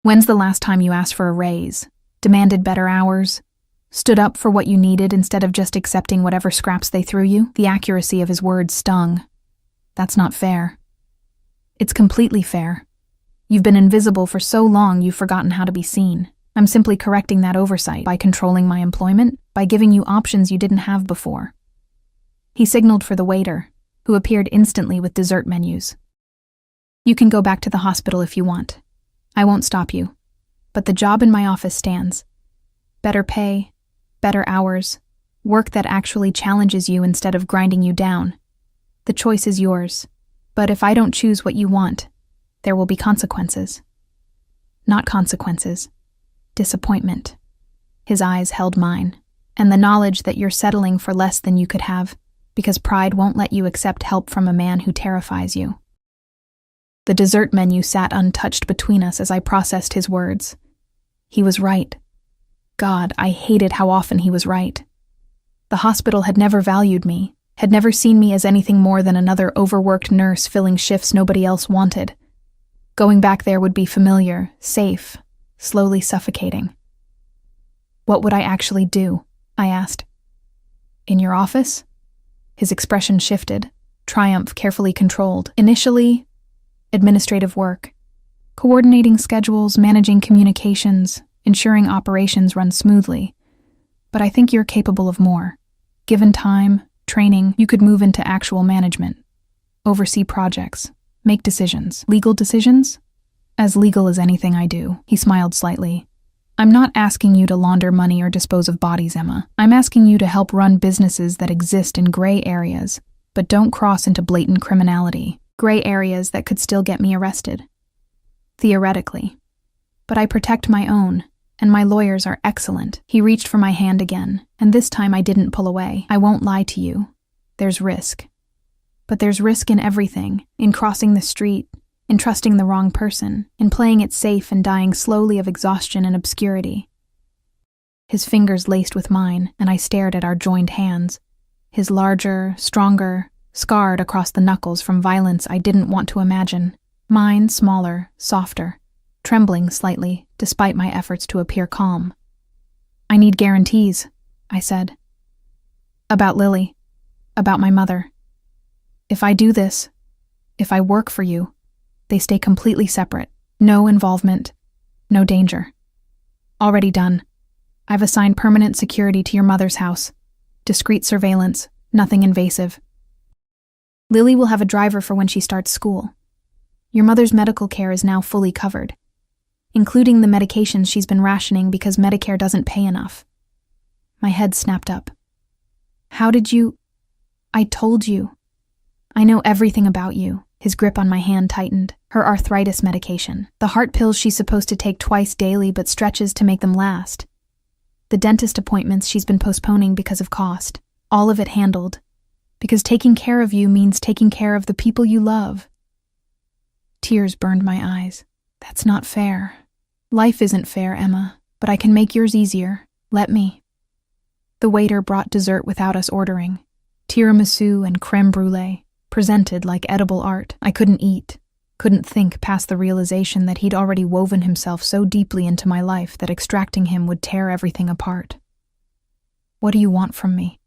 When's the last time you asked for a raise, demanded better hours, stood up for what you needed instead of just accepting whatever scraps they threw you? The accuracy of his words stung. That's not fair. It's completely fair. You've been invisible for so long you've forgotten how to be seen. I'm simply correcting that oversight by controlling my employment, by giving you options you didn't have before. He signaled for the waiter, who appeared instantly with dessert menus. You can go back to the hospital if you want. I won't stop you. But the job in my office stands. Better pay, better hours, work that actually challenges you instead of grinding you down. The choice is yours. But if I don't choose what you want, there will be consequences. Not consequences. Disappointment. His eyes held mine, and the knowledge that you're settling for less than you could have, because pride won't let you accept help from a man who terrifies you. The dessert menu sat untouched between us as I processed his words. He was right. God, I hated how often he was right. The hospital had never valued me, had never seen me as anything more than another overworked nurse filling shifts nobody else wanted. Going back there would be familiar, safe, slowly suffocating. What would I actually do? I asked. In your office? His expression shifted, triumph carefully controlled. Initially, administrative work. Coordinating schedules, managing communications, ensuring operations run smoothly. But I think you're capable of more. Given time, training, you could move into actual management, oversee projects, make decisions. Legal decisions? As legal as anything I do. He smiled slightly. I'm not asking you to launder money or dispose of bodies, Emma. I'm asking you to help run businesses that exist in gray areas, but don't cross into blatant criminality. Gray areas that could still get me arrested. Theoretically. But I protect my own, and my lawyers are excellent. He reached for my hand again, and this time I didn't pull away. I won't lie to you. There's risk. But there's risk in everything, in crossing the street, in trusting the wrong person, in playing it safe and dying slowly of exhaustion and obscurity. His fingers laced with mine, and I stared at our joined hands, his larger, stronger, scarred across the knuckles from violence I didn't want to imagine, mine smaller, softer, trembling slightly despite my efforts to appear calm. I need guarantees, I said. About Lily, about my mother. If I do this, if I work for you, they stay completely separate. No involvement, no danger. Already done. I've assigned permanent security to your mother's house. Discreet surveillance, nothing invasive. Lily will have a driver for when she starts school. Your mother's medical care is now fully covered, including the medications she's been rationing because Medicare doesn't pay enough. My head snapped up. How did you... I told you. I know everything about you. His grip on my hand tightened. Her arthritis medication. The heart pills she's supposed to take twice daily but stretches to make them last. The dentist appointments she's been postponing because of cost. All of it handled. Because taking care of you means taking care of the people you love. Tears burned my eyes. That's not fair. Life isn't fair, Emma, but I can make yours easier. Let me. The waiter brought dessert without us ordering. Tiramisu and creme brulee, presented like edible art. I couldn't eat, couldn't think past the realization that he'd already woven himself so deeply into my life that extracting him would tear everything apart. What do you want from me?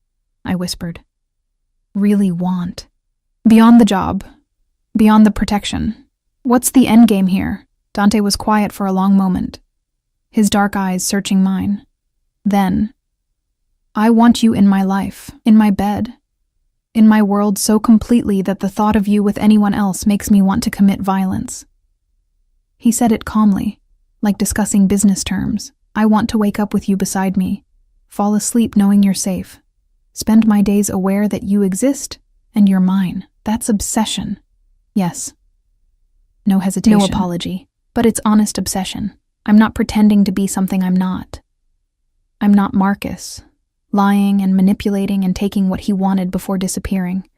I whispered. Really want. Beyond the job, beyond the protection. What's the endgame here? Dante was quiet for a long moment, his dark eyes searching mine. Then, I want you in my life, in my bed, in my world so completely that the thought of you with anyone else makes me want to commit violence. He said it calmly, like discussing business terms. I want to wake up with you beside me, fall asleep knowing you're safe, spend my days aware that you exist and you're mine. That's obsession. Yes. No hesitation. No apology. But it's honest obsession. I'm not pretending to be something I'm not. I'm not Marcus, lying and manipulating and taking what he wanted before disappearing.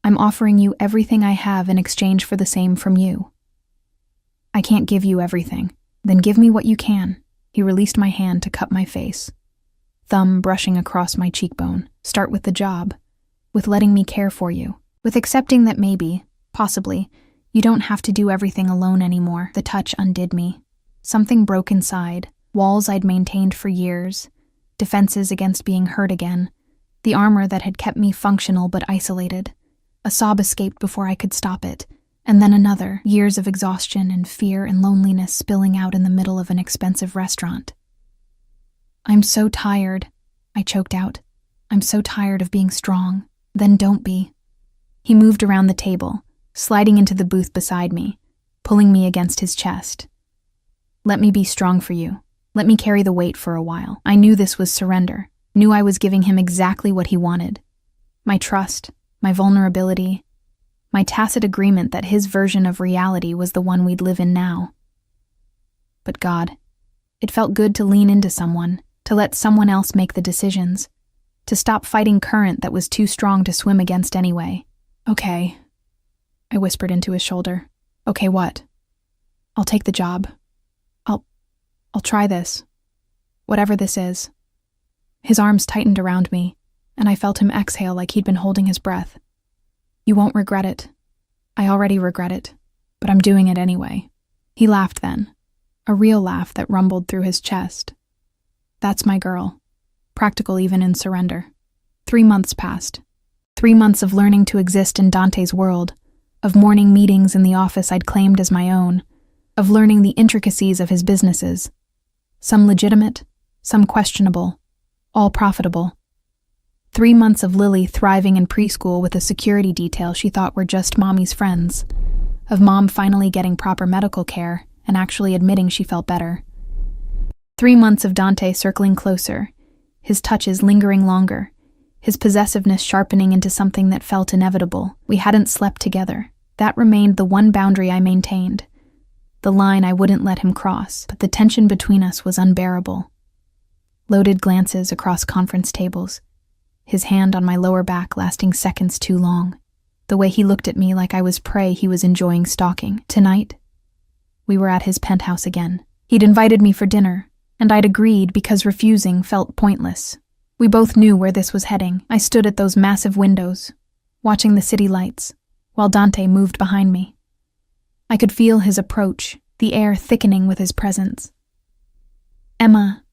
I'm offering you everything I have in exchange for the same from you. I can't give you everything. Then give me what you can. He released my hand to cup my face. Thumb brushing across my cheekbone. Start with the job. With letting me care for you. With accepting that maybe, possibly, you don't have to do everything alone anymore. The touch undid me. Something broke inside. Walls I'd maintained for years. Defenses against being hurt again. The armor that had kept me functional but isolated. A sob escaped before I could stop it. And then another. Years of exhaustion and fear and loneliness spilling out in the middle of an expensive restaurant. I'm so tired, I choked out. I'm so tired of being strong. Then don't be. He moved around the table, sliding into the booth beside me, pulling me against his chest. Let me be strong for you. Let me carry the weight for a while. I knew this was surrender, knew I was giving him exactly what he wanted. My trust, my vulnerability, my tacit agreement that his version of reality was the one we'd live in now. But God, it felt good to lean into someone, to let someone else make the decisions, to stop fighting current that was too strong to swim against anyway. Okay, I whispered into his shoulder. Okay, what? I'll take the job. I'll try this. Whatever this is. His arms tightened around me, and I felt him exhale like he'd been holding his breath. You won't regret it. I already regret it, but I'm doing it anyway. He laughed then, a real laugh that rumbled through his chest. That's my girl. Practical even in surrender. 3 months passed. 3 months of learning to exist in Dante's world, of morning meetings in the office I'd claimed as my own, of learning the intricacies of his businesses. Some legitimate, some questionable, all profitable. 3 months of Lily thriving in preschool with a security detail she thought were just mommy's friends. Of Mom finally getting proper medical care and actually admitting she felt better. 3 months of Dante circling closer, his touches lingering longer, his possessiveness sharpening into something that felt inevitable. We hadn't slept together. That remained the one boundary I maintained. The line I wouldn't let him cross, but the tension between us was unbearable. Loaded glances across conference tables, his hand on my lower back lasting seconds too long. The way he looked at me like I was prey he was enjoying stalking. Tonight, we were at his penthouse again. He'd invited me for dinner, and I'd agreed because refusing felt pointless. We both knew where this was heading. I stood at those massive windows, watching the city lights, while Dante moved behind me. I could feel his approach, the air thickening with his presence. "Emma."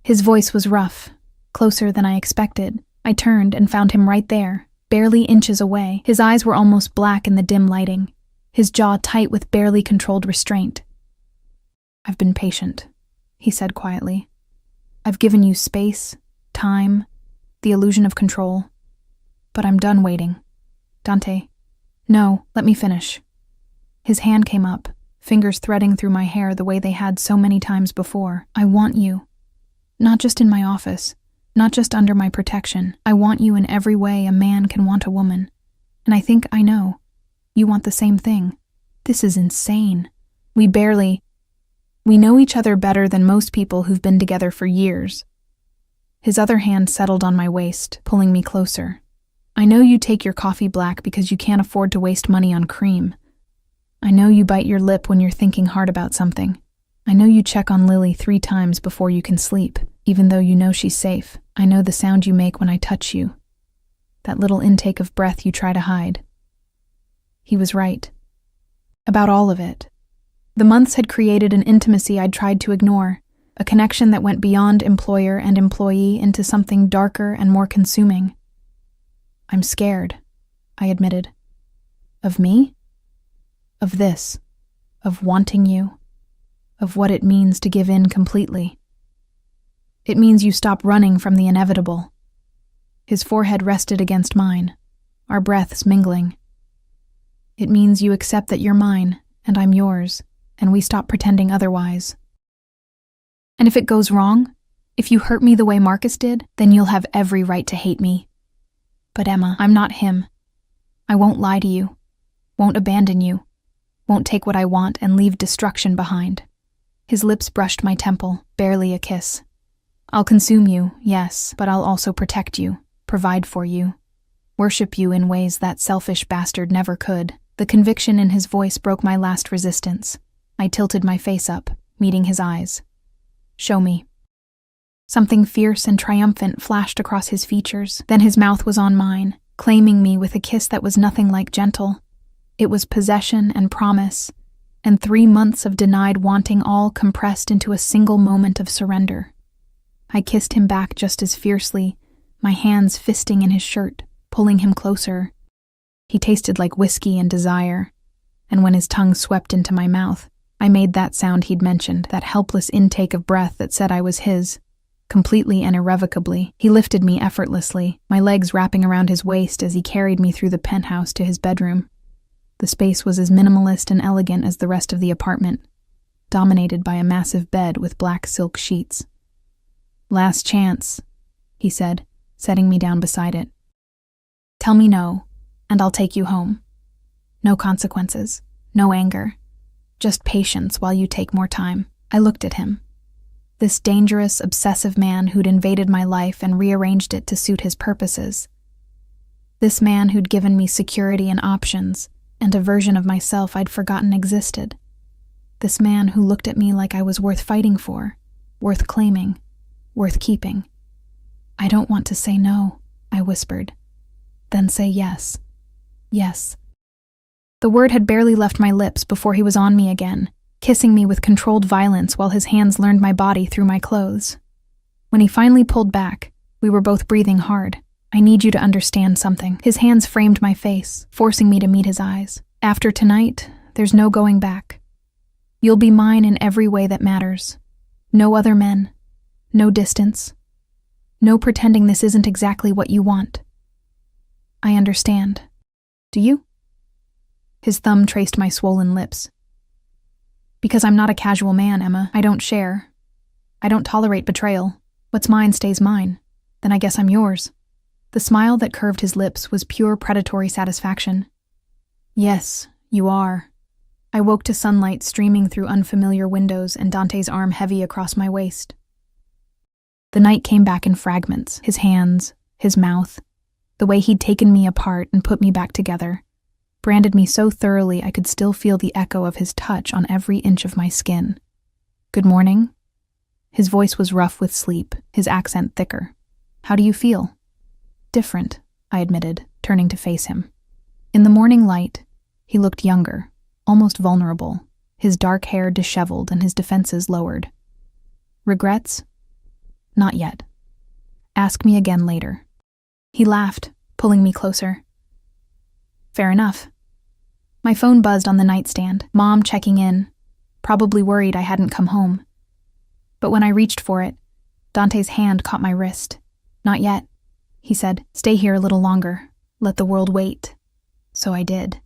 His voice was rough, closer than I expected. I turned and found him right there, barely inches away. His eyes were almost black in the dim lighting, his jaw tight with barely controlled restraint. "I've been patient," he said quietly. "I've given you space, time, the illusion of control. But I'm done waiting. Dante, no, let me finish." His hand came up, fingers threading through my hair the way they had so many times before. "I want you. Not just in my office, not just under my protection. I want you in every way a man can want a woman. And I think I know. You want the same thing. This is insane. We know each other better than most people who've been together for years." His other hand settled on my waist, pulling me closer. "I know you take your coffee black because you can't afford to waste money on cream. I know you bite your lip when you're thinking hard about something. I know you check on Lily 3 times before you can sleep, even though you know she's safe. I know the sound you make when I touch you. That little intake of breath you try to hide." He was right. About all of it. The months had created an intimacy I'd tried to ignore, a connection that went beyond employer and employee into something darker and more consuming. "I'm scared," I admitted. "Of me? Of this, of wanting you, of what it means to give in completely. It means you stop running from the inevitable." His forehead rested against mine, our breaths mingling. "It means you accept that you're mine, and I'm yours, and we stop pretending otherwise. And if it goes wrong, if you hurt me the way Marcus did, then you'll have every right to hate me. But Emma, I'm not him. I won't lie to you, won't abandon you, won't take what I want and leave destruction behind." His lips brushed my temple, barely a kiss. "I'll consume you, yes, but I'll also protect you, provide for you, worship you in ways that selfish bastard never could." The conviction in his voice broke my last resistance. I tilted my face up, meeting his eyes. "Show me." Something fierce and triumphant flashed across his features. Then his mouth was on mine, claiming me with a kiss that was nothing like gentle. It was possession and promise, and 3 months of denied wanting all compressed into a single moment of surrender. I kissed him back just as fiercely, my hands fisting in his shirt, pulling him closer. He tasted like whiskey and desire, and when his tongue swept into my mouth, I made that sound he'd mentioned, that helpless intake of breath that said I was his, completely and irrevocably. He lifted me effortlessly, my legs wrapping around his waist as he carried me through the penthouse to his bedroom. The space was as minimalist and elegant as the rest of the apartment, dominated by a massive bed with black silk sheets. "Last chance," he said, setting me down beside it. "Tell me no, and I'll take you home. No consequences, no anger. Just patience while you take more time." I looked at him. This dangerous, obsessive man who'd invaded my life and rearranged it to suit his purposes. This man who'd given me security and options, and a version of myself I'd forgotten existed. This man who looked at me like I was worth fighting for, worth claiming, worth keeping. "I don't want to say no," I whispered. "Then say yes. Yes." The word had barely left my lips before he was on me again, kissing me with controlled violence while his hands learned my body through my clothes. When he finally pulled back, we were both breathing hard. "I need you to understand something." His hands framed my face, forcing me to meet his eyes. "After tonight, there's no going back. You'll be mine in every way that matters. No other men. No distance. No pretending this isn't exactly what you want. I understand. Do you? His thumb traced my swollen lips. Because I'm not a casual man, Emma. I don't share. I don't tolerate betrayal. What's mine stays mine. Then I guess I'm yours. The smile that curved his lips was pure predatory satisfaction. Yes, you are. I woke to sunlight streaming through unfamiliar windows and Dante's arm heavy across my waist. The night came back in fragments, his hands, his mouth, the way he'd taken me apart and put me back together, branded me so thoroughly I could still feel the echo of his touch on every inch of my skin. Good morning? His voice was rough with sleep, his accent thicker. How do you feel? Different, I admitted, turning to face him. In the morning light, he looked younger, almost vulnerable, his dark hair disheveled and his defenses lowered. Regrets? Not yet. Ask me again later. He laughed, pulling me closer. Fair enough. My phone buzzed on the nightstand, Mom checking in, probably worried I hadn't come home. But when I reached for it, Dante's hand caught my wrist. Not yet, he said. Stay here a little longer. Let the world wait. So I did.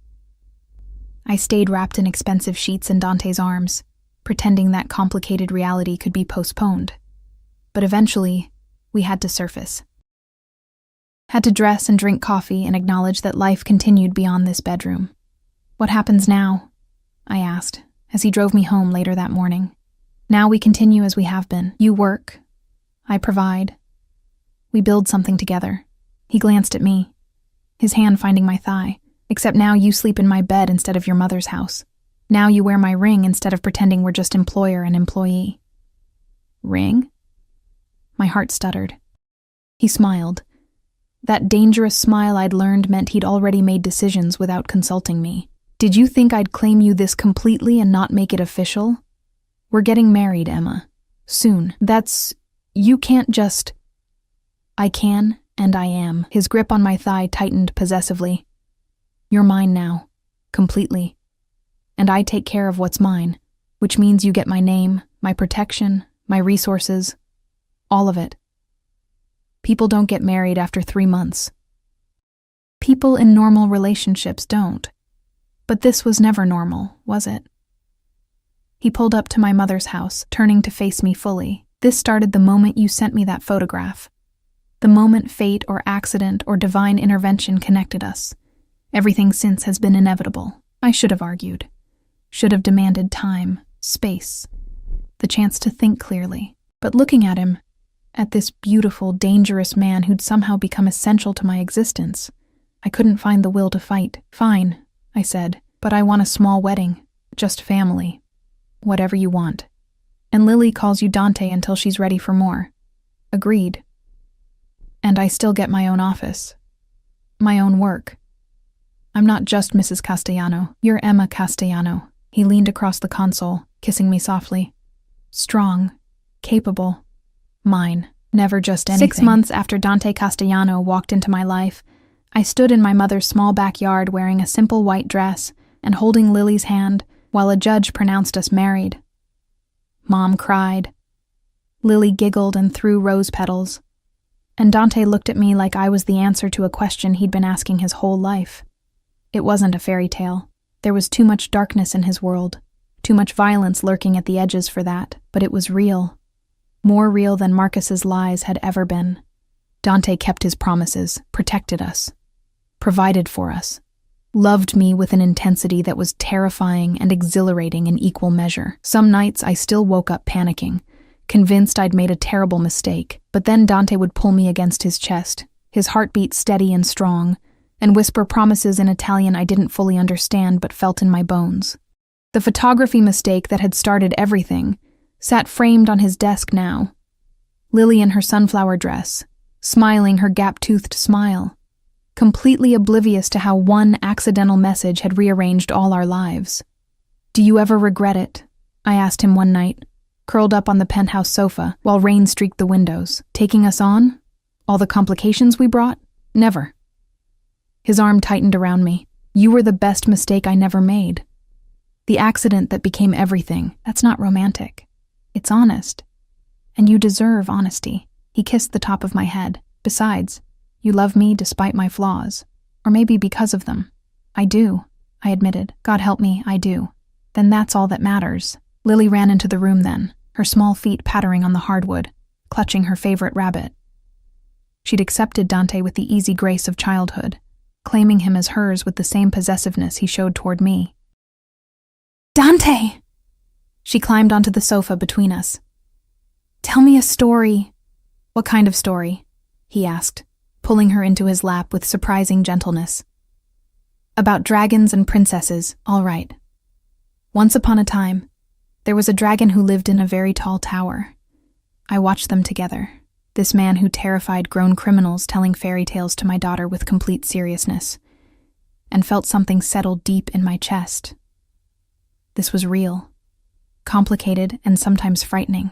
I stayed wrapped in expensive sheets in Dante's arms, pretending that complicated reality could be postponed. But eventually, we had to surface. Had to dress and drink coffee and acknowledge that life continued beyond this bedroom. What happens now? I asked, as he drove me home later that morning. Now we continue as we have been. You work. I provide. We build something together. He glanced at me, his hand finding my thigh. Except now you sleep in my bed instead of your mother's house. Now you wear my ring instead of pretending we're just employer and employee. Ring? My heart stuttered. He smiled. That dangerous smile I'd learned meant he'd already made decisions without consulting me. Did you think I'd claim you this completely and not make it official? We're getting married, Emma. Soon. You can't just... I can, and I am. His grip on my thigh tightened possessively. You're mine now. Completely. And I take care of what's mine, which means you get my name, my protection, my resources, all of it. People don't get married after 3 months. People in normal relationships don't. But this was never normal, was it? He pulled up to my mother's house, turning to face me fully. This started the moment you sent me that photograph. The moment fate or accident or divine intervention connected us. Everything since has been inevitable. I should have argued. Should have demanded time, space, the chance to think clearly. But looking at him, at this beautiful, dangerous man who'd somehow become essential to my existence, I couldn't find the will to fight. Fine, I said, but I want a small wedding, just family. Whatever you want. And Lily calls you Dante until she's ready for more. Agreed. And I still get my own office. My own work. I'm not just Mrs. Castellano. You're Emma Castellano. He leaned across the console, kissing me softly. Strong. Capable. Mine. Never just anything. 6 months after Dante Castellano walked into my life, I stood in my mother's small backyard wearing a simple white dress and holding Lily's hand while a judge pronounced us married. Mom cried. Lily giggled and threw rose petals. And Dante looked at me like I was the answer to a question he'd been asking his whole life. It wasn't a fairy tale. There was too much darkness in his world, too much violence lurking at the edges for that, but it was real. More real than Marcus's lies had ever been. Dante kept his promises, protected us, provided for us, loved me with an intensity that was terrifying and exhilarating in equal measure. Some nights I still woke up panicking, convinced I'd made a terrible mistake, but then Dante would pull me against his chest, his heartbeat steady and strong, and whisper promises in Italian I didn't fully understand but felt in my bones. The photography mistake that had started everything sat framed on his desk now. Lily in her sunflower dress, smiling her gap-toothed smile, completely oblivious to how one accidental message had rearranged all our lives. Do you ever regret it? I asked him one night, curled up on the penthouse sofa while rain streaked the windows. Taking us on? All the complications we brought? Never. His arm tightened around me. You were the best mistake I never made. The accident that became everything. That's not romantic. It's honest. And you deserve honesty. He kissed the top of my head. Besides, you love me despite my flaws. Or maybe because of them. I do, I admitted. God help me, I do. Then that's all that matters. Lily ran into the room then, her small feet pattering on the hardwood, clutching her favorite rabbit. She'd accepted Dante with the easy grace of childhood, claiming him as hers with the same possessiveness he showed toward me. Dante! She climbed onto the sofa between us. Tell me a story. What kind of story? He asked, pulling her into his lap with surprising gentleness. About dragons and princesses, all right. Once upon a time, there was a dragon who lived in a very tall tower. I watched them together, this man who terrified grown criminals telling fairy tales to my daughter with complete seriousness, and felt something settle deep in my chest. This was real, complicated and sometimes frightening,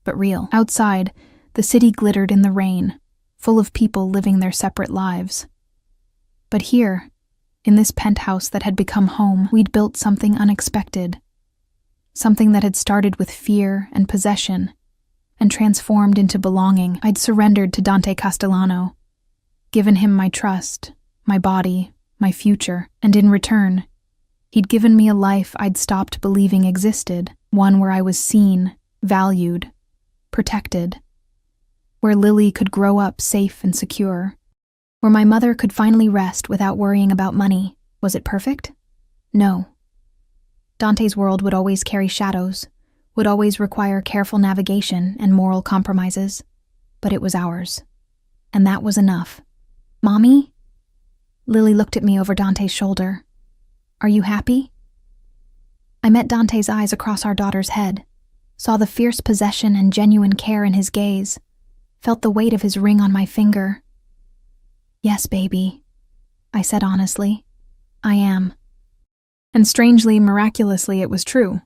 but real. Outside, the city glittered in the rain, full of people living their separate lives. But here, in this penthouse that had become home, we'd built something unexpected. Something that had started with fear and possession and transformed into belonging. I'd surrendered to Dante Castellano, given him my trust, my body, my future, and in return, he'd given me a life I'd stopped believing existed, one where I was seen, valued, protected, where Lily could grow up safe and secure, where my mother could finally rest without worrying about money. Was it perfect? No. Dante's world would always carry shadows, would always require careful navigation and moral compromises, but it was ours. And that was enough. Mommy? Lily looked at me over Dante's shoulder. Are you happy? I met Dante's eyes across our daughter's head, saw the fierce possession and genuine care in his gaze, felt the weight of his ring on my finger. Yes, baby, I said honestly. I am. And strangely, miraculously, it was true.